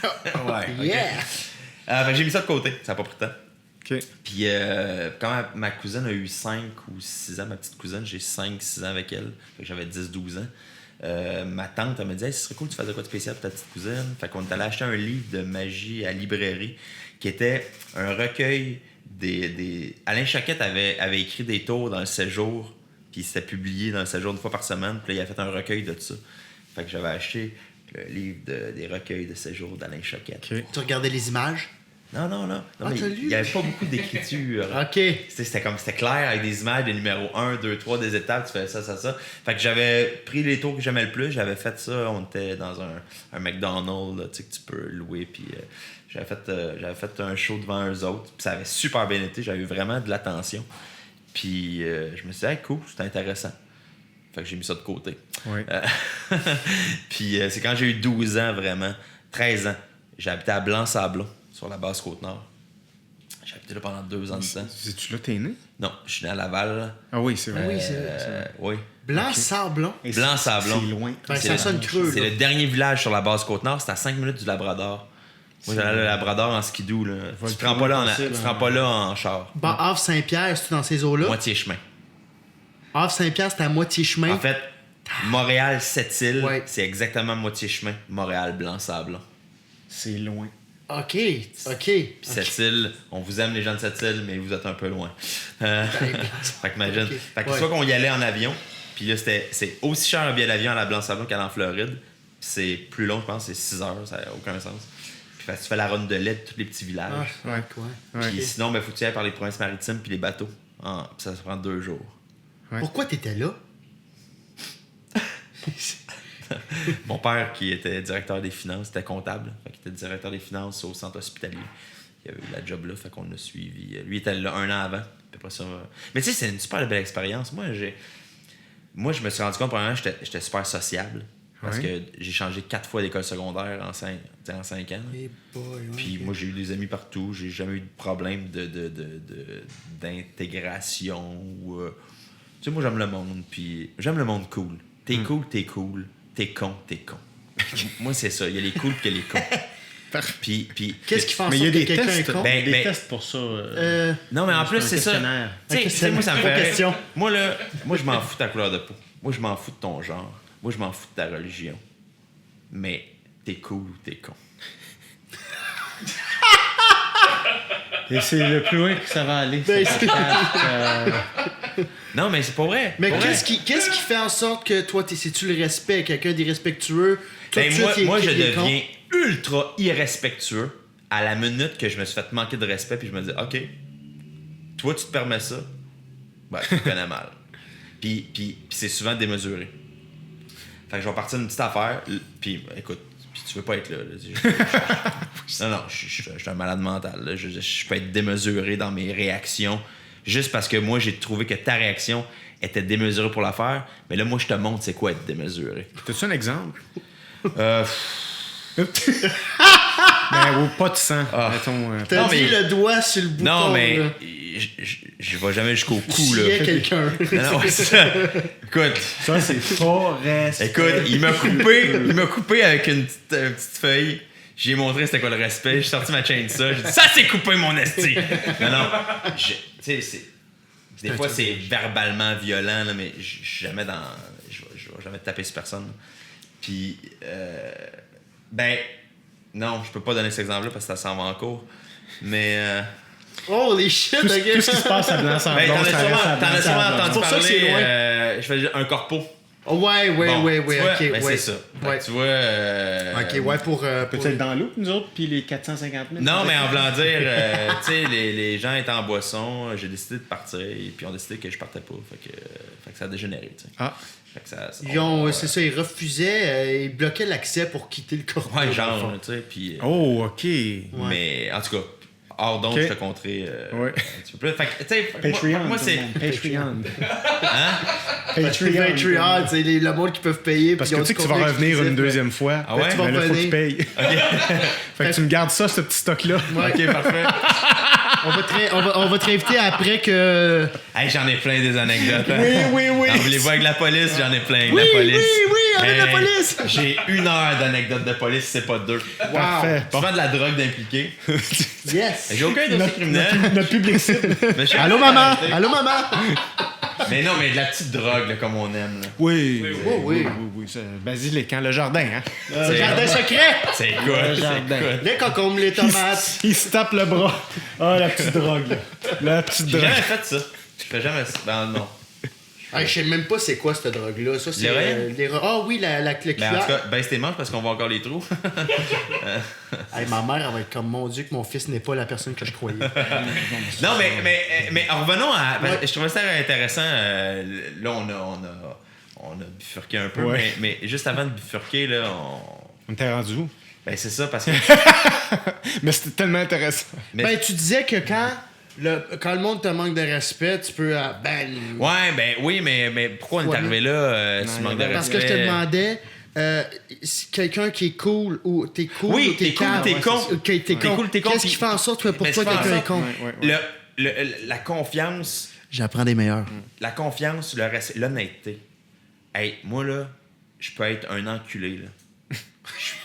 Ouais. Yeah! Fait que j'ai mis ça de côté, ça n'a pas pris de temps. Okay. Puis quand ma cousine a eu 5 ou 6 ans, ma petite cousine, j'ai 5-6 ans avec elle, fait que j'avais 10-12 ans. Ma tante, elle me disait hey, ce serait cool que tu fasses de quoi de spécial pour ta petite cousine. Fait qu'on est allé acheter un livre de magie à la librairie qui était un recueil des... Alain Choquette avait écrit des tours dans le séjour, puis c'était publié dans le séjour une fois par semaine, puis là, il a fait un recueil de ça. Fait que j'avais acheté le livre des recueils de séjour d'Alain Choquette. Okay. Tu regardais les images? Non, mais il n'y avait pas beaucoup d'écriture. OK. C'était clair avec des images, des numéros 1, 2, 3, des étapes, tu fais ça. Fait que j'avais pris les tours que j'aimais le plus, j'avais fait ça, on était dans un McDonald's là, que tu peux louer, puis j'avais fait un show devant eux autres, puis ça avait super bien été, j'avais eu vraiment de l'attention. Puis je me suis dit, hey, cool, c'est intéressant. Fait que j'ai mis ça de côté. Oui. Puis c'est quand j'ai eu 12 ans, vraiment, 13 ans, j'habitais à Blanc-Sablon, sur la Basse-Côte-Nord. J'ai habité là pendant 2 ans de temps. C'est-tu là t'es né? Non, je suis né à Laval. Là. Ah oui, c'est vrai. Oui, c'est vrai. Oui. Blanc-Sablon. Blanc-Sablon. C'est loin. Ben, ça sonne creux. C'est le dernier village sur la Basse-Côte-Nord. C'est à 5 minutes du Labrador. Moi, j'allais au Labrador en skidoo. Là. Tu te rends pas là en char. Bah, Havre-Saint-Pierre, c'est dans ces eaux-là? Moitié chemin. Havre-Saint-Pierre, c'est à moitié chemin. En fait, Montréal-Sept-Îles, Ouais. c'est exactement moitié chemin. Montréal-Blanc-Sablon. C'est loin. OK. Puis Sept-Îles, on vous aime les gens de Sept-Îles, mais vous êtes un peu loin. Fait que imagine. Okay. Fait que soit qu'on y allait en avion, puis là, c'est aussi cher un billet d'avion à la Blanc-Sablon qu'à en Floride. Puis c'est plus long, je pense, c'est 6 heures, ça n'a aucun sens. Puis tu fais la ronde de lait de tous les petits villages. Ah, ouais. Puis sinon, faut que tu ailles par les provinces maritimes puis les bateaux. Puis ça prend 2 jours. Ouais. Pourquoi t'étais là? Mon père, qui était directeur des finances, était comptable. Fait qu'il était directeur des finances au centre hospitalier. Il avait eu la job là, fait qu'on l'a suivi. Lui, il était là 1 an avant. Puis après ça, mais tu sais, c'est une super belle expérience. Moi, je me suis rendu compte, premièrement, j'étais super sociable. Parce que j'ai changé 4 fois d'école secondaire en 5 ans. Hey boy, Puis moi, j'ai eu des amis partout. J'ai jamais eu de problème d'intégration. Tu sais, moi, j'aime le monde. Puis j'aime le monde cool. T'es cool, t'es cool. T'es con, t'es con. Moi, c'est ça. Il y a les cools puis il y a les cons. Puis qu'est-ce qui fait en Mais sorte il y a que des quelqu'un tests, est con? des tests pour ça. non, mais en plus, c'est ça. Tu sais, moi, ça me fait question. rire. Moi, je m'en fous de ta couleur de peau. Moi, je m'en fous de ton genre. Moi, je m'en fous de ta religion. Mais t'es cool ou t'es con. Et c'est le plus loin que ça va aller. Ben, ce c'est- podcast, Non, mais c'est pas vrai. Mais Pas qu'est-ce vrai. qui fait en sorte que toi, c'est-tu le respect, quelqu'un d'irrespectueux? Tout de Ben, suite, moi, il je est con. deviens ultra irrespectueux à la minute que je me suis fait manquer de respect, puis je me dis, OK, toi, tu te permets ça, ben, tu te connais mal. Puis c'est souvent démesuré. Fait que je vais partir d'une petite affaire, puis écoute, puis tu veux pas être là. Non, je suis un malade mental. Là. Je peux être démesuré dans mes réactions, juste parce que moi, j'ai trouvé que ta réaction était démesurée pour la faire, mais là, moi, je te montre c'est quoi être démesuré. T'as-tu un exemple? Euh, Ben, ou pas de sang. Mettons, T'as Non, dit mais- le doigt sur le bouton. Non, mais là. je vais jamais jusqu'au cou, là. Chier quelqu'un. Non, ouais, c'est ça. Écoute, ça, c'est pas respect. écoute, il m'a coupé avec une petite feuille. J'ai montré c'était quoi le respect. J'ai sorti ma chaîne ça. J'ai dit, ça, c'est coupé, mon esti. Non. Tu sais, des fois, c'est verbalement violent, là, mais je vais jamais taper sur personne. Puis, ben, non, je peux pas donner cet exemple-là parce que ça s'en va en cours. Mais. Oh, les shit, Tout ce qui ok. se passe à Blanc-Sablon, Ben, t'en as ça reste à sûrement Blanc-Sablon. entendu C'est pour ça que c'est parler. loin. Je fais un corpo. Ouais, Tu vois, ok, ben, ouais. c'est ça. Fait que Ouais. tu vois... Ok, ouais, pour... Peut-être être dans l'eau, nous autres, puis les 450 000. Non, mais en voulant dire, tu sais, les gens étaient en boisson, j'ai décidé de partir, et puis on a décidé que je partais pas. Fait que ça a dégénéré, tu sais. Ah. Fait que ça, C'est ça, ils refusaient, ils bloquaient l'accès pour quitter le corps. Ouais, genre, tu sais, puis... Oh, OK. Mais, en tout cas, hors donc, Ok. je te compterai Ouais. un petit peu plus. Fait que, tu sais, Patreon. moi, c'est... Patreon. Hein? Patreon, tu sais, le monde qui peuvent payer. Parce puis que ils ont tu sais du que tu vas contenu revenir exclusif, une deuxième fois. Ah ouais? tu vas Mais là, faut que tu revenir. payes. Fait que tu me gardes ça, ce petit stock-là. OK, parfait. On va te réinviter après que... Hey, j'en ai plein des anecdotes. Hein? Oui. En voulez-vous avec la police? J'en ai plein. Oui, la police. oui, avec la police. J'ai 1 heure d'anecdotes de police, c'est pas 2. Parfait. Souvent de la drogue d'impliqué. Yes. J'ai aucun dossier criminel. Notre public cible. Mais je- Allô, maman? Allô, maman? Mais non, mais de la petite drogue, là, comme on aime. Là. Oui. oui. Ça, basilic, hein, le jardin, hein. Le jardin secret. C'est Le quoi? jardin. Les concombres, les tomates. Il se tape le bras. Ah, la petite drogue, là. La petite J'ai drogue. jamais fait ça. Je fais jamais ça. Ben non. Je sais même pas c'est quoi cette drogue-là. Ça, c'est... L'héroïne? Ah oui, la Mais en tout cuillère. cas, baisse tes manches parce qu'on voit encore les trous. Hey, ma mère, elle va être comme, mon Dieu, que mon fils n'est pas la personne que je croyais. Non, mais en revenant à. Ouais. Je trouvais ça intéressant. Là, on a bifurqué un peu, Ouais. mais juste avant de bifurquer, là, On t'est rendu où? ben c'est ça parce que. Mais c'était tellement intéressant. Mais- Ben, tu disais que quand le monde te manque de respect, tu peux... Ouais, ben oui, mais pourquoi on est Ouais. arrivé là, ce manque de respect? Parce que je te demandais... si quelqu'un qui est cool ou t'es cool Oui, ou t'es t'es cool, calme. t'es con. Ok, t'es T'es cool, t'es con, Qu'est-ce puis- qui fait en sorte que pour Mais toi ce qui fait en quelqu'un est sorte- con? Ouais. La confiance, J'apprends des meilleurs. le respect, l'honnêteté. Hey, moi là, je peux être un enculé là.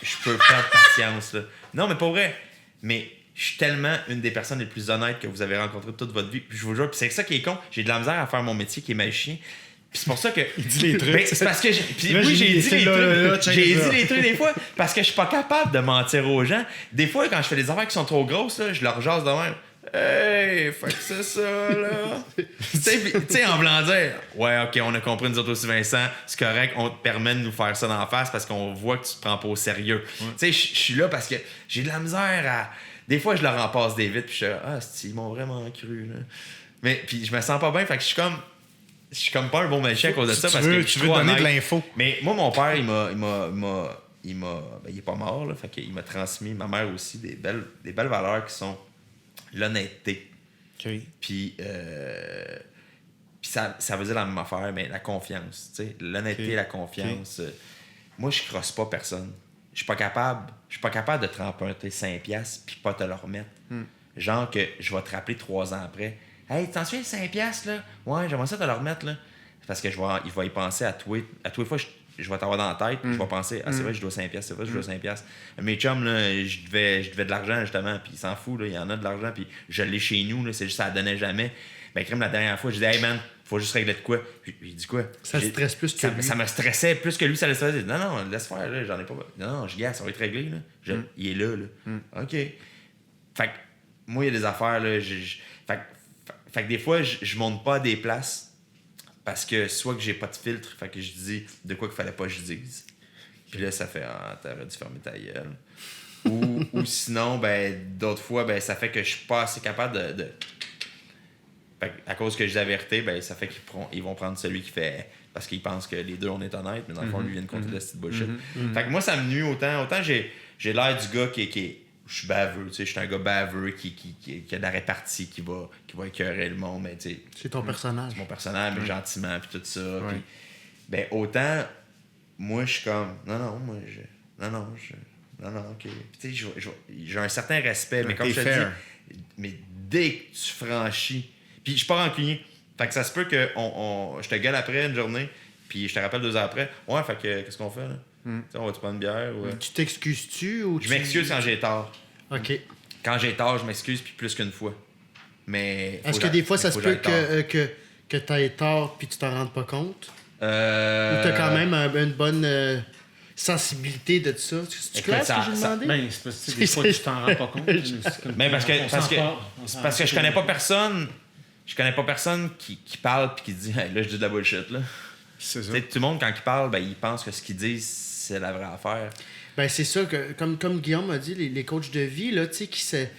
Je peux faire patience là. Non, mais pas vrai. Mais je suis tellement une des personnes les plus honnêtes que vous avez rencontrées toute votre vie. Puis je vous jure, puis c'est ça qui est con. J'ai de la misère à faire mon métier qui est magicien. Puis c'est pour ça que. Il dit les trucs. Ben, c'est parce que. Puis Là, oui, j'ai j'ai dit dit les là, là, trucs. check J'ai ça. dit les trucs des fois parce que je suis pas capable de mentir aux gens. Des fois, quand je fais des affaires qui sont trop grosses, là, je leur jase de même. Hey, fait que c'est ça, là. Tu sais, en voulant dire, ouais, ok, on a compris, nous autres aussi, Vincent, c'est correct, on te permet de nous faire ça d'en face parce qu'on voit que tu te prends pas au sérieux. Tu sais, je suis là parce que j'ai de la misère à. Des fois, je leur en passe des vites, puis je suis ah, ils m'ont vraiment cru, là. Mais, puis je me sens pas bien, fait que je suis comme pas un bon magicien à cause de ça parce que je Tu suis veux trop donner de honnête. l'info. Mais moi, mon père, il est pas mort, là, fait qu'il m'a transmis, ma mère aussi, des belles valeurs qui sont l'honnêteté. OK. Puis ça veut dire la même affaire, mais la confiance. Tu sais, l'honnêteté, Ok. la confiance. Moi, je crosse pas personne. Je suis pas capable de te remprunter 5$ puis pas te le remettre. Genre que je vais te rappeler 3 ans après. Hey, tu t'en souviens de 5$, là? Ouais, j'aimerais ça te le remettre, là. C'est parce que il va y penser à tous les fois, je vais t'avoir dans la tête, je vais penser, ah, c'est vrai, je dois 5$, c'est vrai, je dois 5$. Mes chums, là, je devais de l'argent, justement, puis ils s'en foutent, là, il y en a de l'argent, puis je l'ai chez nous, là, c'est juste, ça ne donnait jamais. Ben, crème, la dernière fois, je disais, hey, man, faut juste régler de quoi. Puis il dit quoi? Ça stresse plus que ça, lui. ça me stressait plus que lui, ça le stressait. Non, laisse faire, là, j'en ai pas. Non, je gagne, ça va être réglé, là. Il est là, là. OK. Fait que, moi, il y a des affaires, là, fait que des fois, je monte pas à des places parce que soit que j'ai pas de filtre, fait que je dis de quoi qu'il fallait pas que je dise. Puis là, ça fait, ah, t'aurais dû fermer ta gueule. ou sinon, ben, d'autres fois, ben, ça fait que je suis pas assez capable de... Fait que, à cause que je dis la vérité, ben, ça fait qu'ils vont prendre celui qui fait... Parce qu'ils pensent que les deux, on est honnêtes, mais dans le fond, lui, il vient de compter de la petite bullshit. Fait que moi, ça me nuit autant. Autant j'ai l'air du gars qui est... Je suis baveux, tu sais, je suis un gars baveux qui a de la répartie, qui va écœurer le monde, mais tu sais... C'est ton personnage. C'est mon personnage, mais gentiment, puis tout ça. Puis, ben, autant, moi, je suis comme, non, ok. Puis, tu sais, j'ai un certain respect, mais comme je te dis, mais dès que tu franchis, puis je suis pas rancunier. Fait que ça se peut que je te gueule après une journée, puis je te rappelle 2 heures après. Ouais, fait que, qu'est-ce qu'on fait, là? Tu sais, on va-tu prendre une bière? Ou... Tu t'excuses-tu ou Je m'excuse quand j'ai tort. OK. Quand j'ai tort, je m'excuse, puis plus qu'une fois. Mais. Est-ce que des fois, ça se peut que tu aies tort puis tu t'en rendes pas compte? Ou t'as quand même une bonne sensibilité de ça? C'est Écoute, clair ce que j'ai ça- demandé? Ben, c'est parce que des fois, tu t'en rends pas compte. Mais parce que je connais pas personne. personne. Je connais pas personne qui parle puis qui dit hey, là je dis de la bullshit là. C'est ça. Tout le monde, quand il parle, ben, il pense que ce qu'ils disent, c'est la vraie affaire. Ben, c'est ça, que, comme Guillaume a dit, les coachs de vie, là, tu sais,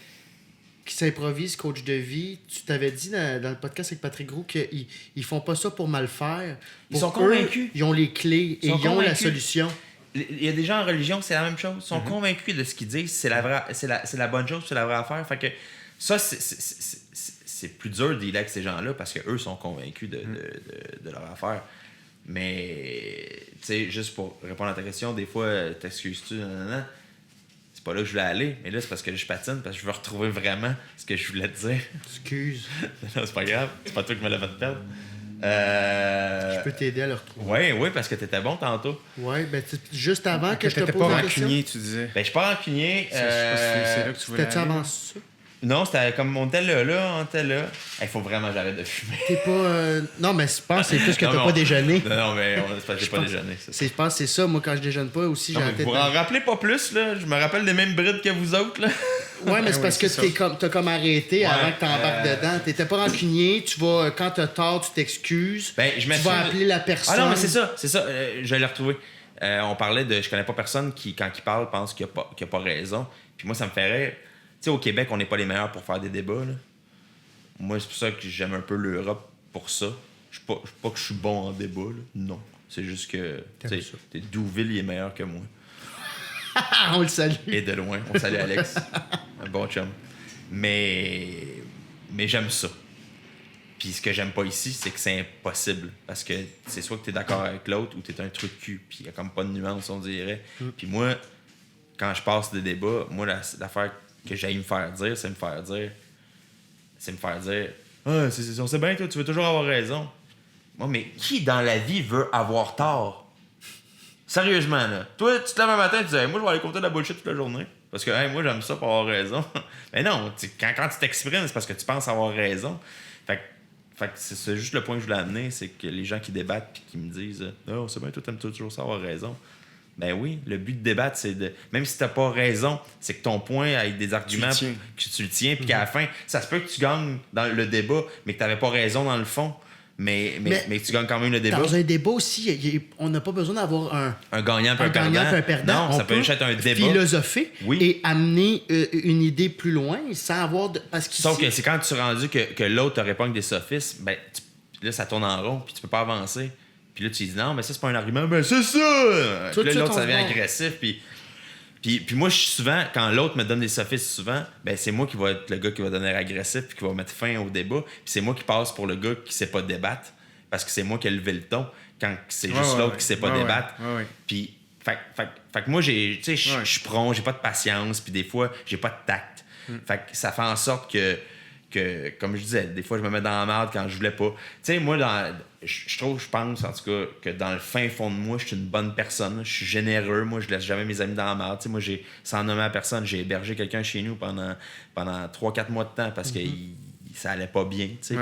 qui s'improvisent coach de vie, tu t'avais dit dans le podcast avec Patrick Gros qu'ils font pas ça pour mal faire. Ils sont eux, convaincus. Ils ont les clés et ils ont la convaincus. solution. Il y a des gens en religion, c'est la même chose. Ils sont convaincus de ce qu'ils disent, c'est la bonne chose, c'est la vraie affaire. Fait que ça, c'est plus dur de dealer avec ces gens-là parce qu'eux sont convaincus de leur affaire. Mais, tu sais, juste pour répondre à ta question, des fois, t'excuses-tu, nanana, c'est pas là que je voulais aller, mais là, c'est parce que je patine, parce que je veux retrouver vraiment ce que je voulais te dire. Excuse. Non, c'est pas grave, c'est pas toi qui me l'as fait perdre. Je peux t'aider à le retrouver. Oui, parce que t'étais bon tantôt. Oui, ben juste avant que je te t'étais pose pas la question. rancunier, tu disais. Ben, je suis pas rancunier. C'est là que tu voulais C'était-tu aller. avant ça? Non, c'était comme on était là. Il faut vraiment que j'arrête de fumer. T'es pas... Non, mais je pense que c'est plus que Non, t'as mais pas déjeuné. Non, mais c'est parce que j'ai pas pense- déjeuné. Je pense que c'est ça. Moi, quand je déjeune pas aussi, j'ai Non, la mais tête... vous vous en rappelez pas plus, là. Je me rappelle des mêmes brides que vous autres, là. Ouais, mais c'est parce que t'as comme arrêté avant que t'embarques dedans. T'étais pas rancunier. Tu vas... Quand t'as tort, tu t'excuses. Ben, je tu m'excuse. vas appeler la personne. Ah non, mais c'est ça. Je l'ai retrouvé. On parlait de... Je connais pas personne qui, quand il parle, pense qu'il a pas raison. Puis moi, ça me fait rire. Tu sais, au Québec, on n'est pas les meilleurs pour faire des débats, là. Moi, c'est pour ça que j'aime un peu l'Europe pour ça. Je suis pas que je suis bon en débat, là. Non. C'est juste que... T'aimes ça. Douville, il est meilleur que moi. On le salue. Et de loin. On salue Alex. Un bon chum. Mais j'aime ça. Puis ce que j'aime pas ici, c'est que c'est impossible. Parce que c'est soit que t'es d'accord avec l'autre ou t'es un truc de cul. Puis il y a comme pas de nuance, on dirait. Puis moi, quand je passe des débats, moi, l'affaire que j'aille me faire dire, c'est me faire dire... Ah, on sait bien, toi, tu veux toujours avoir raison. Moi, mais qui dans la vie veut avoir tort? Sérieusement, là. Toi, tu te lèves un matin et tu dis, hey, moi, je vais aller compter de la bullshit toute la journée. Parce que, hey, moi, j'aime ça pour avoir raison. Mais non, quand tu t'exprimes, c'est parce que tu penses avoir raison. Fait que c'est juste le point que je voulais amener, c'est que les gens qui débattent et qui me disent, non, c'est bien, toi, t'aimes toujours ça avoir raison. Ben oui, le but de débattre, c'est de... Même si t'as pas raison, c'est que ton point avec des arguments, que tu le tiens, puis qu'à la fin, ça se peut que tu gagnes dans le débat, mais que t'avais pas raison dans le fond, mais tu gagnes quand même le débat. Dans un débat aussi, on n'a pas besoin d'avoir un gagnant puis un perdant. Non, ça peut juste être un débat. Philosopher et amener une idée plus loin sans avoir... Sauf que c'est quand tu es rendu que l'autre te répond avec des sophismes, ben, là, ça tourne en rond, puis tu peux pas avancer. Puis là, tu dis non, mais ça, c'est pas un argument. Ben, c'est ça! Puis là, l'autre, ça devient agressif. Puis moi, je suis souvent, quand l'autre me donne des sophismes souvent, ben, c'est moi qui va être le gars qui va devenir agressif puis qui va mettre fin au débat. Puis c'est moi qui passe pour le gars qui sait pas débattre parce que c'est moi qui ai levé le ton quand c'est juste l'autre qui sait pas débattre. Puis, fait que moi, je suis prompt, j'ai pas de patience, puis des fois, j'ai pas de tact. Fait que ça fait en sorte que, comme je disais, des fois, je me mets dans la merde quand je voulais pas. Tu sais, moi, je pense, en tout cas, que dans le fin fond de moi, je suis une bonne personne. Je suis généreux. Moi, je laisse jamais mes amis dans la merde. Tu sais, moi, sans nommer à personne, j'ai hébergé quelqu'un chez nous pendant 3-4 mois de temps parce que ça allait pas bien. Tu sais,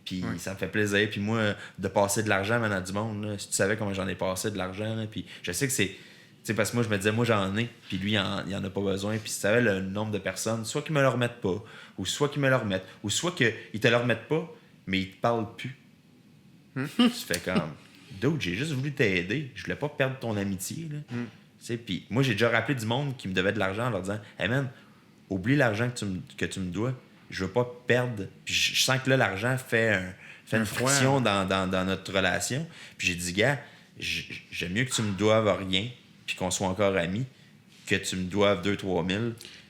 puis ça me fait plaisir. Puis moi, de passer de l'argent maintenant du monde, là, si tu savais comment j'en ai passé de l'argent, là, puis je sais que c'est... Tu sais, parce que moi, je me disais, moi, j'en ai, puis lui, il en a pas besoin. Puis si tu savais le nombre de personnes, soit qu'ils me le remettent pas, ou soit qu'ils me le remettent, ou soit qu'ils te le remettent pas, mais ils te parlent plus. Tu fais comme, dude, j'ai juste voulu t'aider. Je voulais pas perdre ton amitié. Là. Tu sais, puis moi, j'ai déjà rappelé du monde qui me devait de l'argent en leur disant, hey man, oublie l'argent que tu me dois. Je veux pas perdre. Puis je sens que là, l'argent fait une friction dans notre relation. Puis j'ai dit, gars, j'aime mieux que tu me doives rien, puis qu'on soit encore amis, que tu me doives 2-3 000,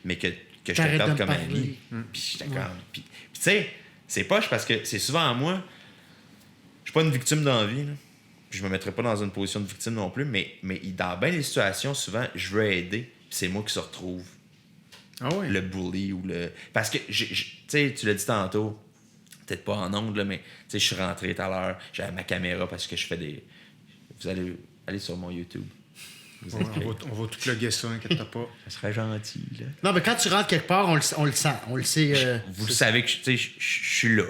mais que je te perde comme ami. Puis j'étais comme... Puis tu sais, c'est poche parce que c'est souvent à moi, je suis pas une victime d'envie, là. Puis je me mettrai pas dans une position de victime non plus, mais dans bien des situations, souvent, je veux aider, puis c'est moi qui se retrouve le bully ou le... Parce que, tu sais, tu l'as dit tantôt, peut-être pas en ondes, là, mais tu sais, je suis rentré tout à l'heure, j'avais ma caméra parce que je fais des... Vous allez aller sur mon YouTube. On va tout plugger ça, inquiète pas. Ça serait gentil, là. Non, mais quand tu rentres quelque part, on le sent. On le sait. Vous le savez que je suis là.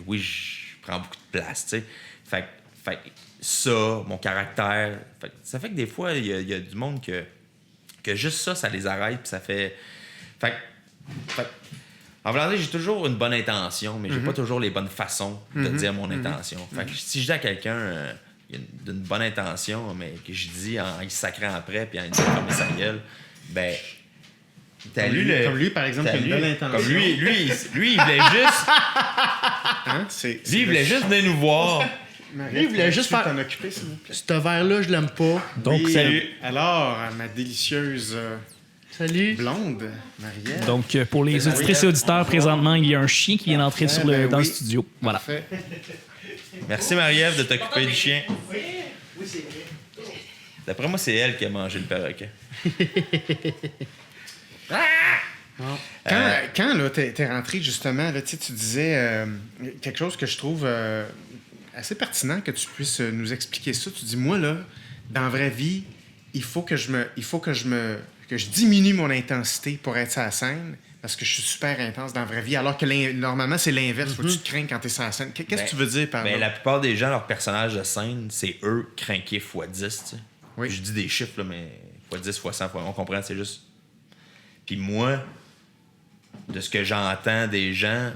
Oui, je prends beaucoup de place. T'sais. Fait ça, mon caractère. Ça fait que des fois, il y a du monde que juste ça les arrête. Puis ça fait. En vrai, j'ai toujours une bonne intention, mais j'ai pas toujours les bonnes façons de dire mon intention. Fait que si je dis à quelqu'un d'une bonne intention, mais que je dis en il sacrant après, puis en disant fermer sa gueule, ben. Comme lui, par exemple, qui a une belle intention. Comme lui, il voulait juste. Hein? Lui, il voulait juste venir nous voir. Lui, il voulait juste faire. t'en occuper, s'il vous plaît. Ce verre-là, je l'aime pas. Donc, Oui, salut. Alors, ma délicieuse Salut. blonde, Marielle. Donc, pour les auditrices et auditeurs, présentement, il y a un chien qui vient d'entrer dans le studio. Voilà. Parfait. Merci, Marie-Ève, de t'occuper du chien. Oui, c'est vrai. D'après moi, c'est elle qui a mangé le perroquet. Quand là, t'es rentré, justement, là, tu disais quelque chose que je trouve assez pertinent que tu puisses nous expliquer ça. Tu dis, moi, là, dans la vraie vie, il faut que je diminue mon intensité pour être sur la scène parce que je suis super intense dans la vraie vie, alors que normalement, c'est l'inverse. Faut que tu te craignes quand t'es sur la scène. Qu'est-ce que tu veux dire par là? La plupart des gens, leur personnage de scène, c'est eux craqués x 10. Tu sais. Oui. Je dis des chiffres, là, mais x 10, x 100, on comprend, c'est juste. Puis moi, de ce que j'entends des gens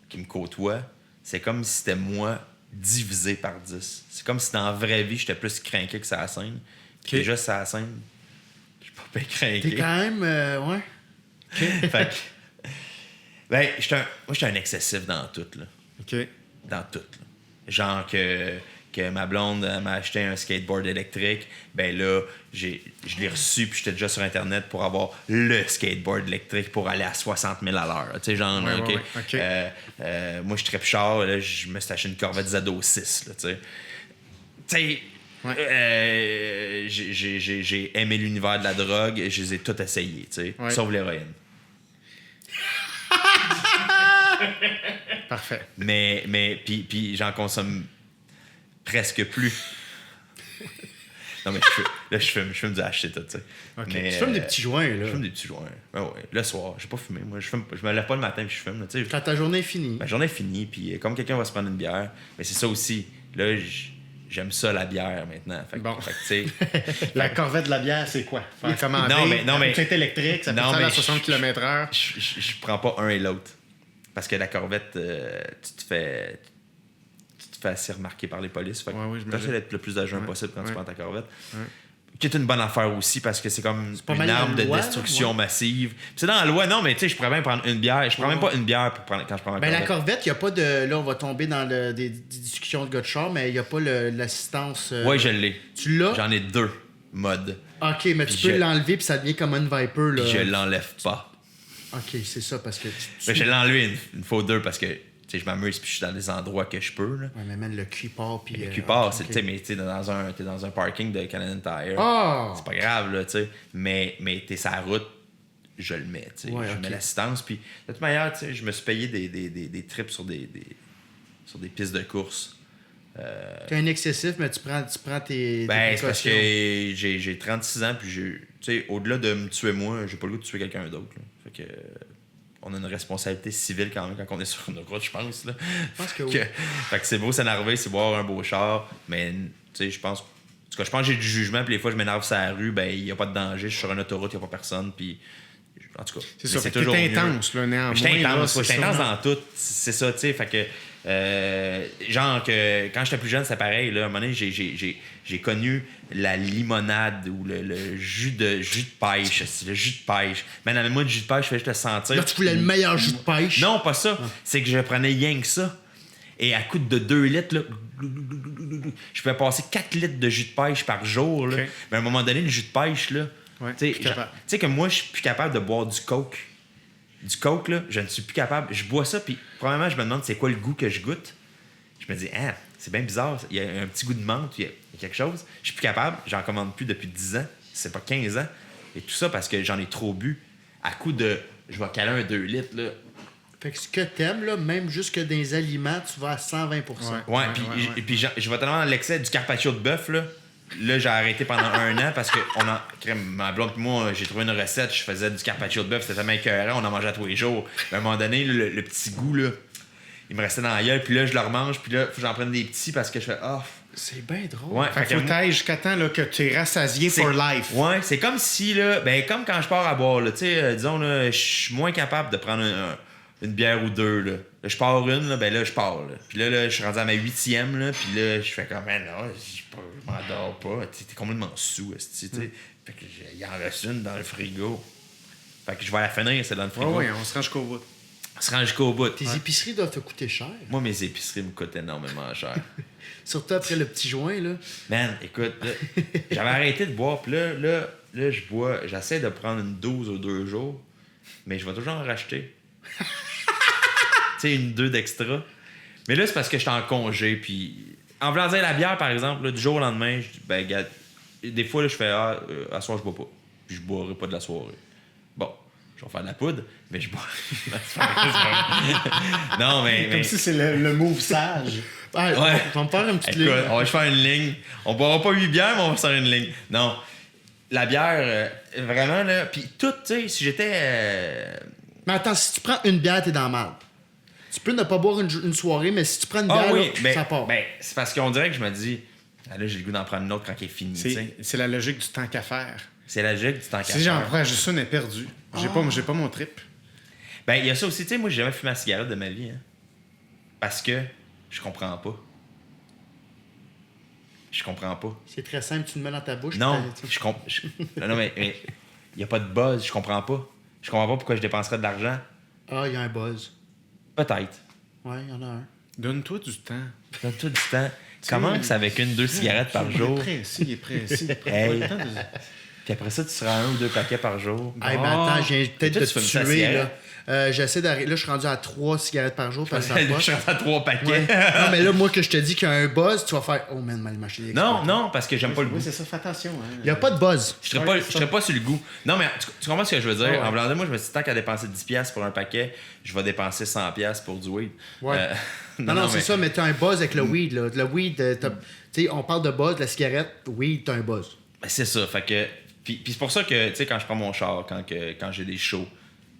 qui me côtoient, c'est comme si c'était moi divisé par 10. C'est comme si dans la vraie vie, j'étais plus craqué que sur la scène. Puis déjà, sur la scène, je suis pas bien craqué. T'es quand même. Ouais. Fait que, moi, j'étais un excessif dans tout, là. OK. Dans tout, là. Genre que ma blonde m'a acheté un skateboard électrique, ben là, je l'ai reçu, puis j'étais déjà sur Internet pour avoir le skateboard électrique pour aller à 60 000 à l'heure. Tu sais, genre, Ouais, OK. ouais, ouais. OK. Moi, je tripe char, là, je me suis acheté une Corvette Zado 6, là, tu sais. Tu sais, Ouais. j'ai aimé l'univers de la drogue, et je les ai toutes essayées, tu sais, Ouais. sauf l'héroïne. Parfait. Mais puis j'en consomme presque plus. Non, mais je fume du hash, c'est tout, tu sais. OK. Mais, Tu fumes des petits joints, là. Je fume des petits joints. Ouais, ouais. Le soir, j'ai pas fumé. Moi, je me lève pas le matin puis je fume, là, tu sais. Quand ta journée est finie. Ma journée est finie, puis comme quelqu'un va se prendre une bière, mais c'est ça aussi. Là, j'aime ça, la bière, maintenant. Fait, Bon. fait que, tu sais. La corvette de la bière, c'est quoi? Faire commander, Non, mais- c'est électrique, ça peut Non, faire mais à 60 km/h. je prends pas un et l'autre. Parce que la Corvette, tu te fais assez remarquer par les polices. Fait que Ouais, oui, je t'essaies imagine. d'être le plus d'agent possible quand tu Ouais. prends ta Corvette. Ouais. Qui est une bonne affaire aussi parce que c'est comme pas une mal arme dans la de loi, destruction là, ouais. massive. Puis c'est dans la loi, non, mais tu sais, je pourrais bien prendre une bière. Je prends même pas une bière quand je prends ma Ben, Corvette. la Corvette, il n'y a pas de. Là, on va tomber dans des discussions de gars de char, mais il n'y a pas l'assistance. Oui, je l'ai. Tu l'as? J'en ai 2 modes. Ok, mais Puis tu peux je- l'enlever puis ça devient comme une Viper. Là. Puis je l'enlève pas. Ok, c'est ça, parce que. Mais je l'ai enlevé une fois ou deux parce que tu sais, je m'amuse puis je suis dans des endroits que je peux. Là. Ouais, mais man, le cul part. Puis, Le cul part, ok, c'est, ok. tu sais, mais t'es dans un parking de Canadian Tire. Ah! C'est pas grave, là, tu sais. Mais t'es sur la route, je le mets, tu sais. Ouais, je ok. mets l'assistance. Puis, de toute manière, tu sais, je me suis payé des trips sur des pistes de course. T'es un excessif, mais tu prends tes Ben, c'est parce que précautions. j'ai 36 ans, puis tu sais, au-delà de me tuer moi, j'ai pas le goût de tuer quelqu'un d'autre, là. Fait que. On a une responsabilité civile quand même quand on est sur une route, je pense. Là. Je pense que oui. Fait que c'est beau s'énerver, c'est boire un beau char, mais tu sais, je pense. En tout cas, je pense que j'ai du jugement, puis les fois je m'énerve sur la rue, ben il n'y a pas de danger, je suis sur une autoroute, il n'y a pas personne, puis. En tout cas, C'est mais ça, fait que toujours t'es mieux. intense, là, néanmoins. J'étais là, intense, c'est j'étais ça. intense dans tout. C'est ça, tu sais. Fait que. Genre que quand j'étais plus jeune, c'est pareil. Là, à un moment donné, j'ai connu la limonade ou le jus de pêche. C'est le jus de pêche. Man, avec moi, le jus de pêche, je fais juste le sentir. Là, tu voulais le meilleur jus de pêche. Non, pas ça. C'est que je prenais rien que ça. Et à coup de 2 litres, là, je pouvais passer 4 litres de jus de pêche par jour. Là. Ok. Mais à un moment donné, le jus de pêche, là, Ouais, tu sais, plus capable. tu sais que moi, je suis plus capable de boire du coke. Du coke, là, je ne suis plus capable. Je bois ça, puis probablement, je me demande c'est quoi le goût que je goûte. Je me dis, ah, c'est bien bizarre. Il y a un petit goût de menthe, il y a quelque chose. Je suis plus capable. J'en commande plus depuis 10 ans. C'est pas 15 ans. Et tout ça parce que j'en ai trop bu. À coup de, je vais caler un 2 litres, là. Fait que ce que t'aimes, là, même jusque dans les aliments, tu vas à 120%. Ouais, puis je vais tellement dans l'excès du carpaccio de bœuf, là. Là, j'ai arrêté pendant 1 an parce que ma blonde et moi, j'ai trouvé une recette, je faisais du carpaccio de bœuf, c'était tellement écœurant, on en mangeait à tous les jours. Mais à un moment donné, là, le petit goût, là, il me restait dans la gueule, puis là, je le remange, puis là, faut que j'en prenne des petits parce que je fais, C'est bien drôle. Ouais, Fait que faut tailler jusqu'à temps là, que tu es rassasié for life. Ouais, c'est comme si, là, comme quand je pars à boire, là, tu sais, disons, là, je suis moins capable de prendre une bière ou deux, là. Là, je pars une, là, là, je pars, là. Puis là, je suis rendu à ma 8e, là, puis là, je fais comme, non, je m'endors pas, t'es complètement sous, tu sais. Fait que il en reste une dans le frigo. Fait que je vais la finir, c'est dans le frigo. Oui, on se rend jusqu'au bout. On se rend jusqu'au bout. Tes épiceries doivent te coûter cher. Moi, mes épiceries me coûtent énormément cher. Surtout après le petit joint, là. Man, écoute, là, j'avais arrêté de boire, puis là, je bois, j'essaie de prendre une 12 ou 2 jours, mais je vais toujours en racheter. Tu sais, une 2 d'extra. Mais là, c'est parce que j'étais en congé, puis en voulant dire la bière, par exemple, là, du jour au lendemain, je dis, regarde, des fois, là, je fais, à soir, je bois pas. Puis je boirai pas de la soirée. Bon, je vais faire de la poudre, mais je bois. Non, mais. Comme si c'est le move sage. Ouais. On va me faire une petite Écoute, ligne. on va se faire une ligne. On boira pas 8 bières, mais on va se faire une ligne. Non. La bière, vraiment, là. Puis tout, tu sais, si j'étais. Mais attends, si tu prends une bière, t'es dans le mal. Tu peux ne pas boire une soirée, mais si tu prends une bière, là, ça part. C'est parce qu'on dirait que je me dis, là, j'ai le goût d'en prendre une autre quand elle est finie. C'est la logique du temps qu'à faire. C'est la logique du temps qu'à Si j'en faire. prends juste une, elle est perdue. J'ai pas mon trip. Ben, il y a ça aussi, tu sais, moi, j'ai jamais fumé la cigarette de ma vie, hein. Parce que je comprends pas. Je comprends pas. C'est très simple, tu le mets dans ta bouche. Non, puis non, mais il y a pas de buzz, je comprends pas. Je comprends pas pourquoi je dépenserais de l'argent. Ah, il y a un buzz. Peut-être. Ouais, il y en a un. Donne-toi du temps. Dans tout du temps. Comment que c'est avec 1-2 cigarettes par jour? Il est précis. Hey. Puis après ça, tu seras 1 ou 2 paquets par jour. Hey, mais attends, je viens peut-être Toi, de tu te fumes ta tuer, là. cigarette? J'essaie d'arrêter. Là, je suis rendu à 3 cigarettes par jour. Parce que ça Je passe. suis rendu à 3 paquets. Ouais. Non, mais là, moi, que je te dis qu'il y a un buzz, tu vas faire oh man, mal mâché. Non, parce que j'aime pas le goût. Oui, c'est ça, fais attention. Hein. Il n'y a pas de buzz. Je serais pas sur le goût. Non, mais tu comprends ce que je veux dire? Ouais. En blanc, moi, je me suis dit, tant qu'à dépenser 10$ pour un paquet, je vais dépenser 100$ pour du weed. Ouais. Non, c'est ça, mais t'as un buzz avec le weed, là. Le weed, tu sais, on parle de buzz, la cigarette, weed, t'as un buzz. Ben, c'est ça. Fait que. Puis c'est pour ça que, tu sais, quand je prends mon char, quand j'ai des shows,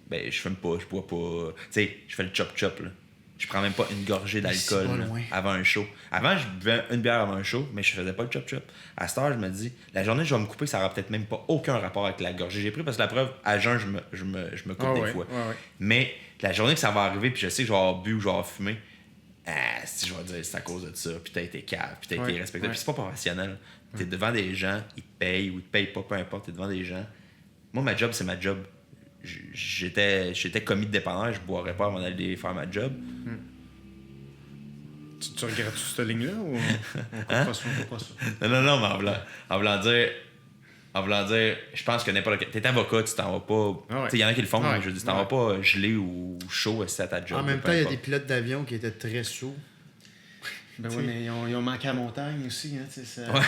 ben, je fume pas, je bois pas. Tu sais, je fais le chop-chop, là. Je prends même pas une gorgée d'alcool c'est pas là, loin. avant un show. Avant, je buvais une bière avant un show, mais je faisais pas le chop-chop. À cette heure, je me dis, la journée je vais me couper, ça aura peut-être même pas aucun rapport avec la gorgée. J'ai pris parce que la preuve, à jeun, je me coupe des fois. Ouais. Mais la journée que ça va arriver, puis je sais que je vais avoir bu ou je vais avoir fumé, si je vais dire c'est à cause de ça, puis t'as été cave, puis t'as été respectable. Puis c'est pas professionnel. T'es devant des gens, ils te payent ou ils te payent pas, peu importe, t'es devant des gens. Moi, ma job, c'est ma job. J'étais commis de dépanneur, je boirais pas avant d'aller faire ma job. Tu regrettes cette ligne-là ou on Hein? pas ça? Non, mais en voulant dire, je pense que n'importe quel. T'es avocat, tu t'en vas pas. Ah ouais. Il y en a qui le font, Ah ouais. mais je dis, tu t'en vas pas gelé ou chaud c'est à ta job. En même peu temps, il y a importe. des pilotes d'avion qui étaient très sous. Ben oui, mais ils ont manqué à montagne aussi. Hein, ça, Ouais.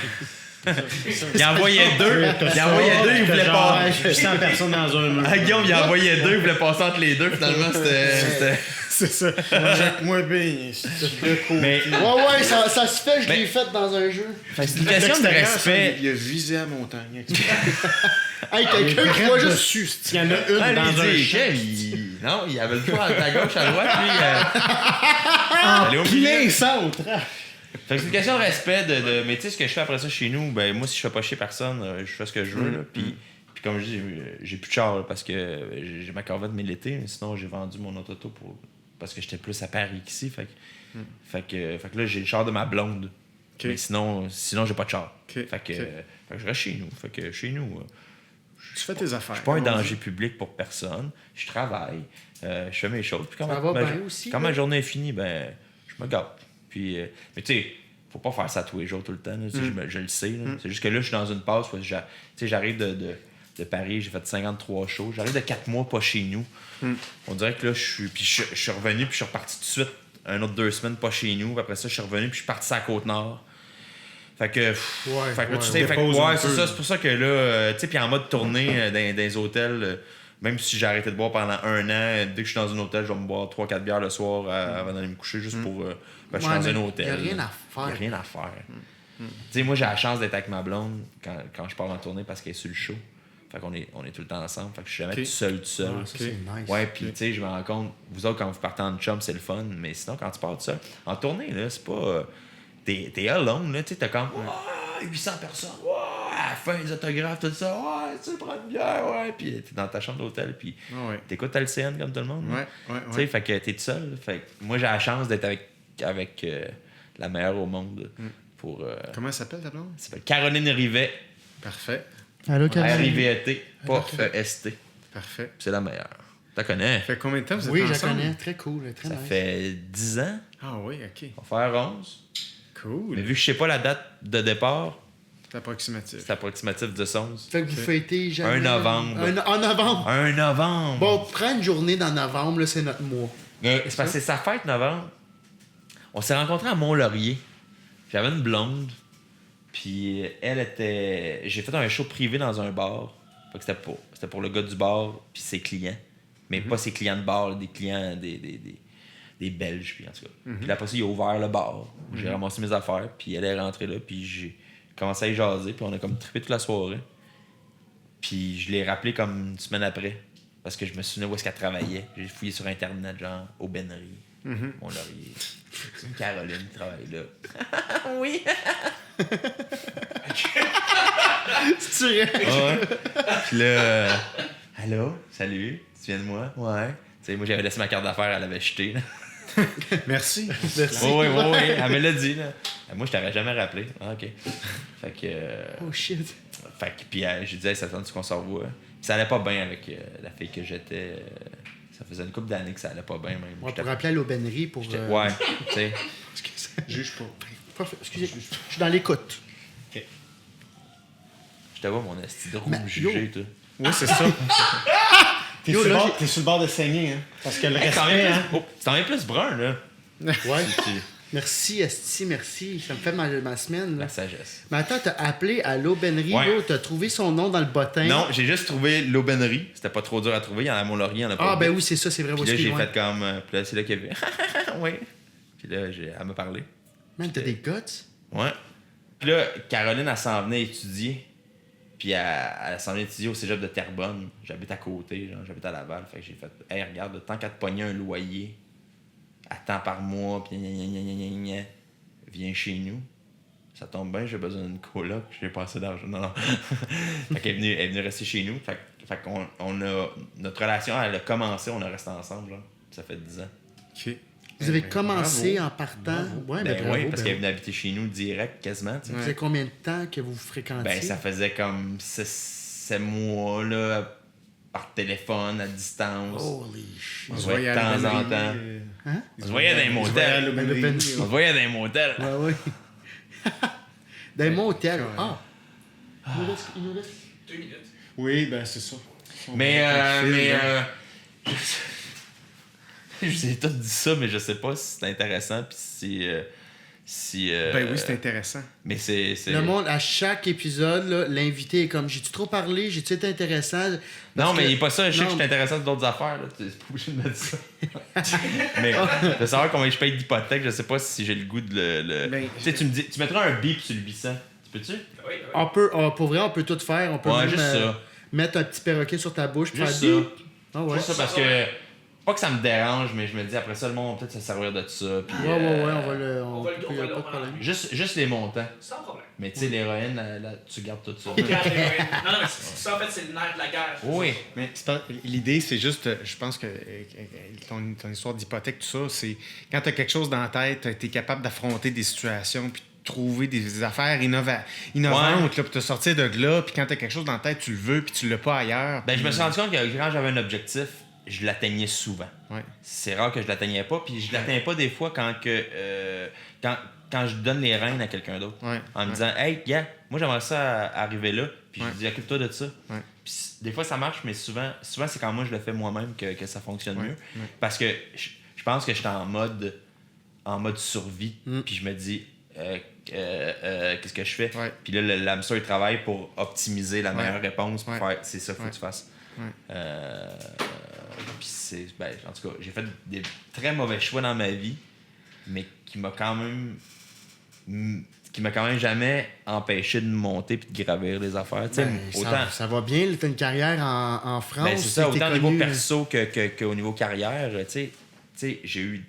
c'est ça. Il envoyait deux. Il envoyait deux, il voulait pas. 100 personnes dans un mur. Ah, Guillaume, il envoyait deux, il voulait passer entre les deux. Finalement, c'était. C'est ça. Moi, bien, c'est cool. Mais. Ouais, ça se fait, je Mais- l'ai fait dans un jeu. Fait que c'est une question de respect. Il a visé à montagne. Hey, quelqu'un qui voit juste. Il y en a une Ah, lui, dans un il dit, champ. Kev, non, il avait le choix à gauche, à droite, lui. Allez au milieu. Plein centre. Fait que c'est une question de respect mais tu sais ce que je fais après ça chez nous, ben moi si je fais pas chier personne, je fais ce que je veux là, puis comme je dis, j'ai plus de char là, parce que j'ai ma Corvette mais l'été, mais sinon j'ai vendu mon auto parce que j'étais plus à Paris qu'ici, fait que là j'ai le char de ma blonde. Okay. Mais sinon j'ai pas de char. Okay. Fait que je reste chez nous. Fait que chez nous Tu fais tes affaires. je suis pas un danger public pour personne. Je travaille, je fais mes choses. Puis quand Ça va bien aussi, quand là. ma journée est finie, ben, je me gâte. Puis, mais tu sais, faut pas faire ça tous les jours tout le temps. Là, tu sais, je le sais. Là. C'est juste que là, je suis dans une passe où j'arrive de Paris, j'ai fait 53 shows. J'arrive de 4 mois pas chez nous. On dirait que là, je suis revenu, puis je suis reparti tout de suite. Un autre 2 semaines pas chez nous. Puis après ça, je suis revenu, puis je suis parti à la Côte-Nord. Fait que, tu sais, c'est ça, c'est pour ça que là, tu sais, puis en mode tournée dans des hôtels, même si j'ai arrêté de boire pendant 1 an, dès que je suis dans un hôtel, je vais me boire 3-4 bières le soir avant d'aller me coucher, juste pour. Je suis dans un hôtel. Il n'y a rien à Il n'y a faire. rien à faire. Tu sais, moi, j'ai la chance d'être avec ma blonde quand je pars en tournée parce qu'elle est sur le show. Fait qu'on est tout le temps ensemble. Fait que je suis jamais tout seul. Ça, c'est nice. Ouais, puis tu sais, je me rends compte, vous autres, quand vous partez en chum, c'est le fun, mais sinon, quand tu pars tout seul, en tournée, là, c'est pas. t'es alone, là, tu sais, t'as comme 800 personnes, à la fin, les autographes, tout ça, tu prends une bière, puis t'es dans ta chambre d'hôtel, puis t'écoutes LCN comme tout le monde. Tu sais, fait que t'es tout seul. Fait que moi, j'ai la chance d'être avec la meilleure au monde. Pour, comment elle s'appelle, ta blonde? Elle s'appelle Caroline Rivet. Parfait. Allô, Caroline? R-I-V-E-T, pas E-S-T. Parfait. C'est la meilleure. Tu la connais? Ça fait combien de temps vous êtes Oui, je ensemble? la connais. Très cool. Très Ça nice. fait 10 ans. Ah oui, OK. On va faire 11. Cool. Mais vu que je sais pas la date de départ, C'est approximatif. c'est approximatif de 11. Fait que vous fêtez jamais... 1 novembre. En novembre. 1 novembre! Bon, prends une journée dans novembre, là, c'est notre mois. Mais c'est parce que c'est sa fête, novembre. On s'est rencontrés à Mont-Laurier. J'avais une blonde. Puis elle était... J'ai fait un show privé dans un bar. Fait que c'était pour le gars du bar puis ses clients. Mais pas ses clients de bar, des clients des Belges, puis en tout cas. Puis après ça, il a ouvert le bar. J'ai ramassé mes affaires, puis elle est rentrée là, puis j'ai commencé à y jaser, puis on a comme trippé toute la soirée. Puis je l'ai rappelé comme une semaine après, parce que je me souvenais où est-ce qu'elle travaillait. J'ai fouillé sur Internet, genre, aubainerie, Mont-Laurier. C'est une Caroline qui travaille là. Oui! C'est vrai. Ouais. Puis là, allô, salut, tu viens de moi? Ouais. Tu sais, moi, j'avais laissé ma carte d'affaires, elle l'avait jetée, là. Merci. Merci. Oui, elle me l'a dit, là. Moi, je t'aurais jamais rappelé. Ah, OK. Fait que... Oh shit. Fait que, puis j'ai dit, hey, ça tente qu'on se revoit. Puis ça allait pas bien avec la fille que j'étais. Ça faisait une couple d'années que ça allait pas bien, même. On pourrait appeler à l'aubainerie pour... Ouais, tu sais. Juge pas. Parfait. Excusez, je suis dans l'écoute. Je te vois, mon esti de rouge Mais, jugé, toi. Oui, c'est ça. T'es Yo, sur, là, t'es sur le bord de saigner, hein? Parce que le Hey, respect, hein? t'en es plus brun, là. Ouais. Merci, Esti, merci. Ça me fait ma semaine. Là. La sagesse. Mais attends, t'as appelé à l'aubainerie, Ouais. là, t'as trouvé son nom dans le bottin. Non, j'ai juste trouvé l'aubainerie. C'était pas trop dur à trouver. Il y en a à Mont-Laurier, il y en a pas. Ah, ben oui, c'est ça, c'est vrai. Puis là, excuse-moi. j'ai fait comme. Puis là, c'est là qu'elle a vu. Oui. Puis là, elle m'a parlé. Man, t'as des guts? Ouais. Puis là, Caroline, elle s'en venait étudier. Puis elle s'en venait étudier au cégep de Terrebonne. J'habite à côté, genre, j'habite à Laval. Fait que j'ai fait, hey, regarde, tant qu'à te pogner un loyer à temps par mois, puis viens chez nous. Ça tombe bien, j'ai besoin d'une coloc, j'ai pas assez d'argent. Non. Fait qu'elle est venue rester chez nous. Fait qu'on notre relation, elle a commencé, on est resté ensemble, genre. Ça fait 10 ans. OK. Vous avez commencé en partant. Ouais, mais Ben bravo, oui, parce ben qu'elle est venue habiter chez nous direct, quasiment, tu sais. Ça fait combien de temps que vous vous fréquentiez? Ben, ça faisait comme 7 mois, là, par téléphone, à distance. Holy shit. On se voyait de temps en temps. Hein? On se voyait dans les motels. On se voyait dans les motels. Ouais, ouais. Dans les motels. Ah! Il nous reste 2 minutes. Oui, ben c'est ça. Mais je vous ai tout dit ça, mais je sais pas si c'est intéressant, puis si Ben oui, c'est intéressant. Mais c'est... Le monde, à chaque épisode, là, l'invité est comme, j'ai-tu trop parlé? J'ai-tu été intéressant? Non, mais il n'est pas ça. Je sais Non. que je suis intéressant d'autres affaires. Là. Tu n'es pas obligé de me dire ça. Mais de savoir combien je paye d'hypothèque, je sais pas si j'ai le goût de le... Ben, tu sais, tu me dis, tu mettras un bip sur le 800. Tu peux-tu? Oui, On peut, pour vrai, on peut tout faire. On peut Ouais, même, juste ça. mettre un petit perroquet sur ta bouche puis Juste faire ça. bip. Ah ouais. Juste ça parce que... Pas que ça me dérange, mais je me dis après ça, le monde va peut-être se servir de ça. Puis, Ouais, on va le... On va le- il y a on va pas le- de problème. Juste les montants. sans problème. Mais tu sais, l'héroïne, là, tu gardes tout ça. Non, non, mais ça, en fait, c'est le nerf de la guerre. Oui. Mais l'idée, c'est juste, je pense que ton histoire d'hypothèque, tout ça, c'est quand tu as quelque chose dans la tête, tu es capable d'affronter des situations, puis de trouver des affaires innovantes, là, puis te sortir de là, puis quand tu as quelque chose dans la tête, tu le veux, puis tu l'as pas ailleurs. Ben, je me suis rendu compte que quand j'avais un objectif, je l'atteignais souvent. Ouais. C'est rare que je l'atteignais pas, puis je l'atteignais pas des fois quand je donne les rênes à quelqu'un d'autre. Ouais. En me disant, hey, gars, moi j'aimerais ça arriver là, puis je dis, occupe-toi de ça. Ouais. Puis des fois ça marche, mais souvent c'est quand moi je le fais moi-même que ça fonctionne mieux. Ouais. Parce que je pense que j'étais en mode survie, puis je me dis, qu'est-ce que je fais? Ouais. Puis là, l'hameçon, il travaille pour optimiser la meilleure réponse, pour Ouais. faire, c'est ça qu'il faut Ouais. que tu fasses. Ouais. Puis en tout cas, j'ai fait des très mauvais choix dans ma vie, mais qui m'a quand même jamais empêché de monter puis de gravir les affaires. Tu sais, Ben, autant, ça va bien, t'as une carrière en France. ben, c'est ça, t'es autant au niveau connu. perso qu'au niveau carrière. Tu sais, j'ai eu.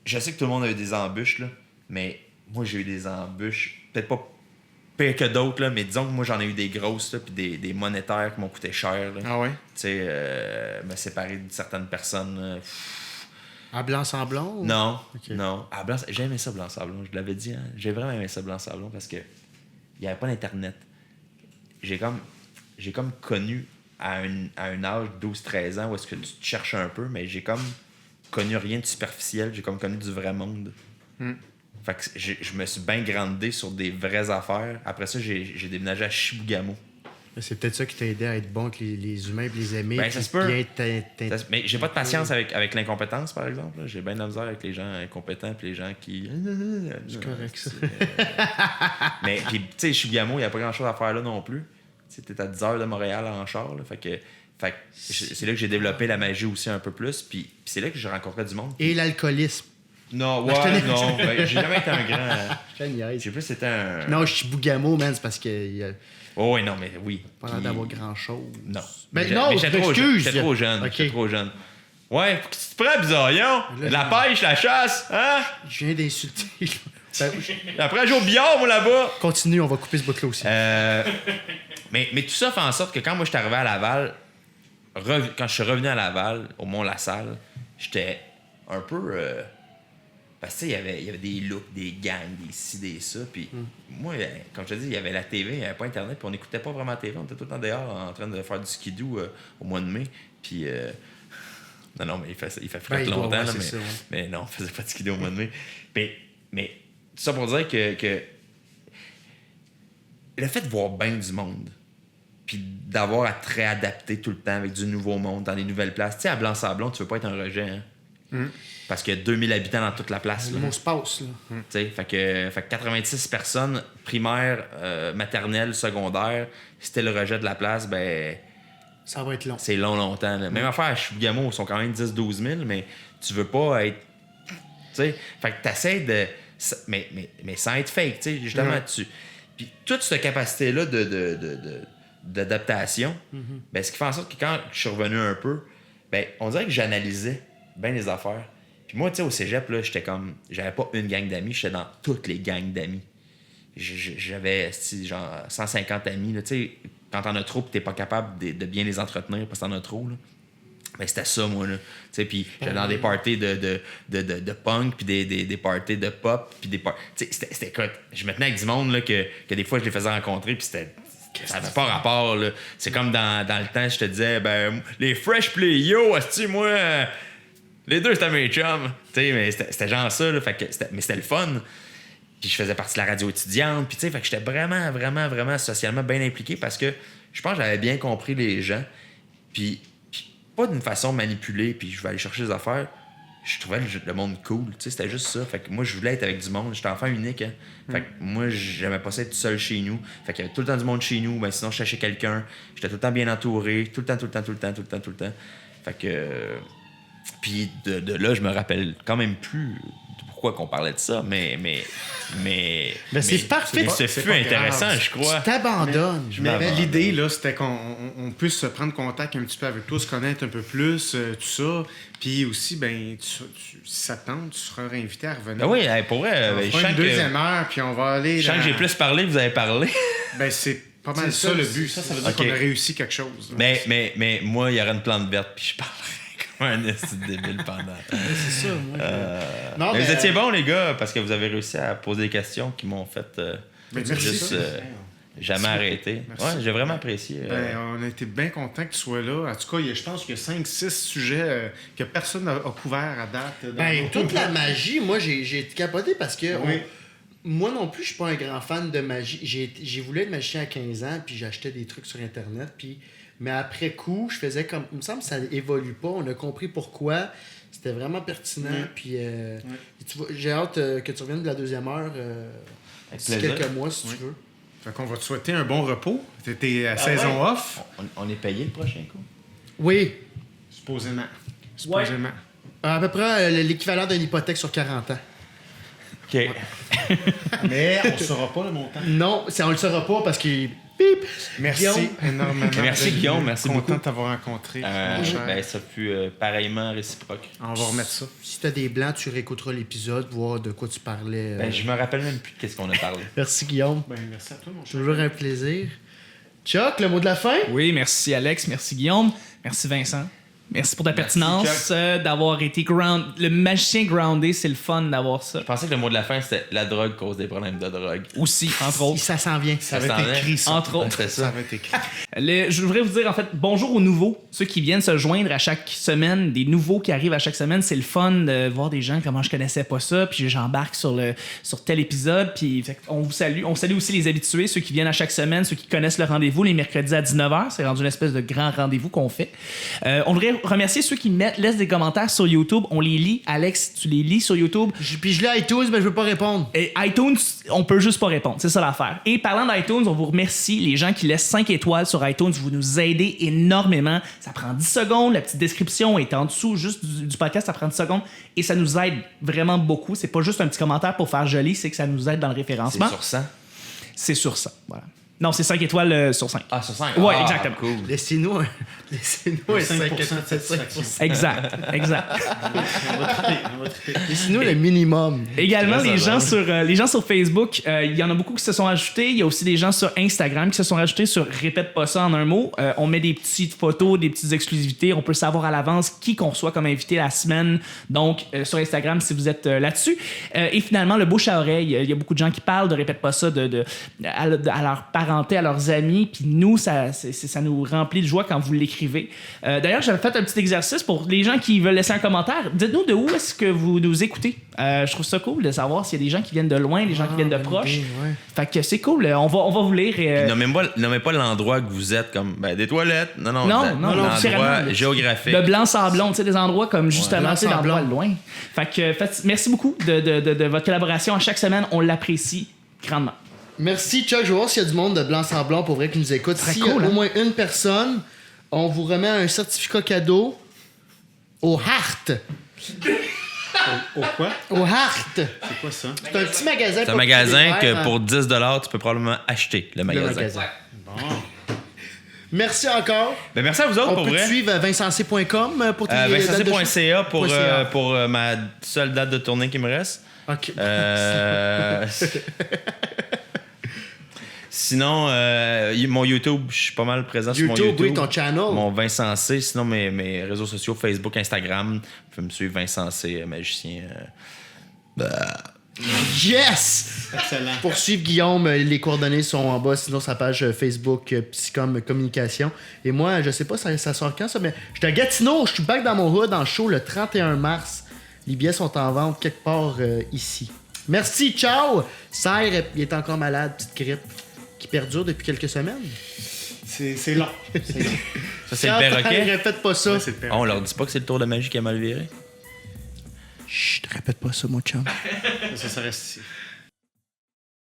Je sais que tout le monde a eu des embûches, là, mais moi, j'ai eu des embûches, peut-être pas pire que d'autres, là, mais disons que moi, j'en ai eu des grosses, là, puis des monétaires qui m'ont coûté cher. Là. Ah ouais? Tu sais, me séparer de certaines personnes. À Blanc-Sablon? Non, Ok. non. À Blanc, j'ai aimé ça, Blanc-Sablon. Je l'avais dit, hein. J'ai vraiment aimé ça, Blanc-Sablon, parce que il n'y avait pas d'Internet. J'ai comme connu à un âge de 12-13 ans où est-ce que tu te cherches un peu, mais j'ai comme connu rien de superficiel. J'ai comme connu du vrai monde. Fait que je me suis bien grandé sur des vraies affaires. Après ça, j'ai déménagé à Chibougamau. C'est peut-être ça qui t'a aidé à être bon avec les humains et les aimer. Ben, ça puis se peut. bien être Mais j'ai pas de patience avec l'incompétence, par exemple. Là. J'ai bien de la misère avec les gens incompétents et les gens qui... C'est correct, ça. Mais, puis, tu sais, Chibougamau, il n'y a pas grand-chose à faire là non plus. Tu sais, t'es à 10 heures de Montréal en char. Là, fait que c'est là que j'ai développé la magie aussi un peu plus. Puis c'est là que j'ai rencontré du monde. Et l'alcoolisme. Non, Ben, je te ouais, niaise. non. Ben, j'ai jamais été un grand... Je te niaise. J'ai plus été un... Non, je suis Bougamo, man, c'est parce que Oh, oui, non, mais oui. pas l'air Puis- d'avoir grand-chose. Non. Ben Mais non, mais je j'étais trop jeune. m'excuse. J'étais trop jeune. Ok. J'étais trop jeune. Ouais, faut que tu te prennes, bizarillon. Là, La pêche, la chasse, hein? Je viens d'insulter. Ben, Après, joue au billard, moi, là-bas. continue, on va couper ce bout-là aussi. Mais tout ça fait en sorte que quand moi, je suis arrivé à Laval, quand je suis revenu à Laval, au Mont-la-Salle, j'étais un peu... parce que, tu sais, il y avait des looks, des gangs, des ci, des ça. Puis moi, comme je te dis, il y avait la TV, il n'y avait pas Internet, puis on n'écoutait pas vraiment la TV. On était tout le temps dehors en train de faire du skidoo au mois de mai. Puis... non, mais il fait frais Ben, longtemps, ouais, là, c'est mais, ça, ouais. mais non, on faisait pas de skidoo au mois de mai. Mais tout ça pour dire que le fait de voir bien du monde, puis d'avoir à te réadapter tout le temps avec du nouveau monde, dans des nouvelles places. Tu sais, à Blanc-Sablon, tu veux pas être un rejet, hein? Parce qu'il y a 2000 habitants dans toute la place. Le Là. mot se passe, là. Tu sais, fait que 86 personnes, primaires, maternelles, secondaires, si c'était le rejet de la place, ben Ça va être long. c'est longtemps. Là. Même affaire à Chibougamau, ils sont quand même 10-12 000, mais tu veux pas être... Tu sais, fait que t'essaies de... Mais sans être fake, tu sais, justement, Puis toute cette capacité-là d'adaptation, ben, ce qui fait en sorte que quand je suis revenu un peu, ben, on dirait que j'analysais bien les affaires. Puis moi, tu sais, au cégep, là, j'étais comme... J'avais pas une gang d'amis, j'étais dans toutes les gangs d'amis. J'avais, genre, 150 amis, là, tu sais, quand t'en as trop pis t'es pas capable de bien les entretenir parce que t'en as trop, là. Ben, c'était ça, moi, là. Tu sais, puis j'allais dans des parties de punk, puis des parties de pop, puis des parties... Tu sais, c'était quoi? Je me tenais avec du monde, là, que des fois, je les faisais rencontrer, puis c'était... Ça n'avait pas rapport, là. C'est comme dans le temps, je te disais, ben, les Fresh pis les Yo, asti, moi... les deux, c'était mes chums. Tu sais, mais c'était genre ça, là. Fait que mais c'était le fun. Puis je faisais partie de la radio étudiante. Puis, tu sais, fait que j'étais vraiment, vraiment, vraiment socialement bien impliqué parce que je pense que j'avais bien compris les gens. Puis pas d'une façon manipulée, puis je vais aller chercher des affaires. Je trouvais le monde cool. Tu sais, c'était juste ça. Fait que moi, je voulais être avec du monde. J'étais enfant unique, hein. Fait que moi, j'aimais pas ça être tout seul chez nous. Fait qu'il y avait tout le temps du monde chez nous. Ben, sinon, je cherchais quelqu'un. J'étais tout le temps bien entouré. Tout le temps. Fait que... Puis de là, je me rappelle quand même plus de pourquoi qu'on parlait de ça, mais c'est parfait. Mais ce C'est fut pas intéressant, grave. je crois. Tu t'abandonnes. Mais l'idée, là, c'était qu'on puisse prendre contact un petit peu avec toi, se connaître un peu plus, tout ça. Puis aussi, ben, si ça te tente, tu seras invité à revenir. Ben oui, pour vrai, On je fera sens une que deuxième heure, puis on va aller... je sens que j'ai plus parlé que vous avez parlé. Ben, c'est pas mal C'est ça, ça, le but. Ça veut dire Ok. qu'on a réussi quelque chose. là. Mais moi, il y aurait une plante verte, puis je parlerais comme un esti de débile pendant. C'est ça, moi. Non, Mais vous étiez bons, les gars, parce que vous avez réussi à poser des questions qui m'ont fait Ben, merci. juste jamais arrêter. Merci. Ouais, j'ai vraiment apprécié. Ben, on a été bien contents que tu sois là. En tout cas, je pense qu'il y a 5-6 sujets que personne n'a couvert à date. dans Ben, nos- toute la magie, moi, j'ai capoté parce que Oui. moi non plus, je suis pas un grand fan de magie. J'ai voulu être magicien à 15 ans, puis j'achetais des trucs sur Internet, mais après coup, je faisais comme... Il me semble que ça évolue pas. On a compris pourquoi. C'était vraiment pertinent. Puis tu vois, j'ai hâte que tu reviennes de la deuxième heure d'ici plaisir. quelques mois, si Oui. tu veux. Fait qu'on va te souhaiter un bon repos. T'étais à saison off, On est payé le prochain coup. Oui. supposément. À peu près l'équivalent d'une hypothèque sur 40 ans. OK. Mais on ne saura pas le montant. Non, on le saura pas parce qu'il... Bip! Merci Guillaume. énormément. Merci, Guillaume, merci Content beaucoup. de t'avoir rencontré. mon cher. Ben, ça fut pareillement réciproque. On va remettre ça. Si t'as des blancs, tu réécouteras l'épisode, voir de quoi tu parlais. Ben, je me rappelle même plus de qu'est-ce qu'on a parlé. Merci, Guillaume. Ben, merci à toi, mon cher. Toujours un plaisir. Chuck, le mot de la fin? Oui, merci Alex, merci Guillaume, merci Vincent. Merci pour ta pertinence, d'avoir été le magicien groundé, c'est le fun d'avoir ça. Je pensais que le mot de la fin, c'était la drogue cause des problèmes de drogue. Aussi, entre autres. Ça s'en vient. Ça va s'en être écrit, ça. Entre autres. C'est Ça ça. va être écrit. Je voudrais vous dire, en fait, bonjour aux nouveaux, ceux qui viennent se joindre à chaque semaine, des nouveaux qui arrivent à chaque semaine. C'est le fun de voir des gens, comment je connaissais pas ça, puis j'embarque sur tel épisode, puis on vous salue. On salue aussi les habitués, ceux qui viennent à chaque semaine, ceux qui connaissent le rendez-vous les mercredis à 19h. C'est rendu une espèce de grand rendez-vous qu'on fait. On voudrait remercier ceux qui laissent des commentaires sur YouTube. On les lit. Alex, tu les lis sur YouTube. Puis je l'ai iTunes, mais je veux pas répondre. Et iTunes, on peut juste pas répondre. C'est ça l'affaire. Et parlant d'iTunes, on vous remercie. Les gens qui laissent 5 étoiles sur iTunes, vous nous aidez énormément. Ça prend 10 secondes. La petite description est en dessous juste du podcast. Ça prend 10 secondes. Et ça nous aide vraiment beaucoup. C'est pas juste un petit commentaire pour faire joli, c'est que ça nous aide dans le C'est référencement. sur 100. C'est sur ça. Voilà. Non, c'est 5 étoiles sur 5. Ah, sur 5. Ouais, exactement. Cool. Laissez-nous un 5 5% de satisfaction. Exact. Laissez-nous le minimum. Également, Très les gens, savant. les gens sur Facebook, il y en a beaucoup qui se sont ajoutés. Il y a aussi des gens sur Instagram qui se sont ajoutés sur Répète pas ça en un mot. On met des petites photos, des petites exclusivités. On peut savoir à l'avance qui qu'on reçoit comme invité la semaine. Donc, sur Instagram, si vous êtes là-dessus. Et finalement, le bouche à oreille. Il y a beaucoup de gens qui parlent de Répète pas ça à leurs parenté, à leurs amis, puis nous, ça nous remplit de joie quand vous l'écrivez. D'ailleurs, j'avais fait un petit exercice pour les gens qui veulent laisser un commentaire. Dites-nous de où est-ce que vous nous écoutez. Je trouve ça cool de savoir s'il y a des gens qui viennent de loin, des gens qui viennent de proche. ouais. Fait que c'est cool. On va vous lire. Et, Nommez pas l'endroit que vous êtes comme des toilettes. Non, différemment. l'endroit géographique. de blanc-sablon, tu sais, des endroits comme justement, tu sais, Blanc-Sablon. l'endroit loin. Fait que merci beaucoup de votre collaboration à chaque semaine. On l'apprécie grandement. Merci, Chuck. Je vais voir s'il y a du monde de blanc-sablon pour vrai qui nous écoute. Très S'il cool, y a hein? au moins une personne, on vous remet un certificat cadeau au Hart. Au quoi? Au Hart. C'est quoi ça? C'est un petit magasin. C'est un pas magasin très que cher, pour 10 $, tu peux probablement acheter le le magasin. magasin. Bon. Merci encore. Ben, merci à vous autres On pour peut te vrai. suivre à vincencé.com pour tes dates de show. Vincencé.ca pour, .ca. pour ma seule date de tournée qui me reste. OK. Sinon, mon YouTube, je suis pas mal présent sur mon YouTube, YouTube. oui, ton channel. Mon Vincent C. Sinon, mes réseaux sociaux, Facebook, Instagram. Vous pouvez me suivre, Vincent C, magicien. Yes! Excellent. Pour suivre Guillaume, les coordonnées sont en bas, sinon sa page Facebook Psycom Communication. Et moi, je sais pas ça sort quand ça, mais je suis à Gatineau, je suis back dans mon hood en show le 31 mars. Les billets sont en vente quelque part ici. Merci, ciao! Serre, il est encore malade, petite grippe, qui perdure depuis quelques semaines. C'est long. C'est long. Ça, c'est le perroquet. Répète pas ça. Ouais, c'est le perroquet. On leur dit pas que c'est le tour de magie qui a mal viré. Chut, répète pas ça, mon chum. Ça reste ici.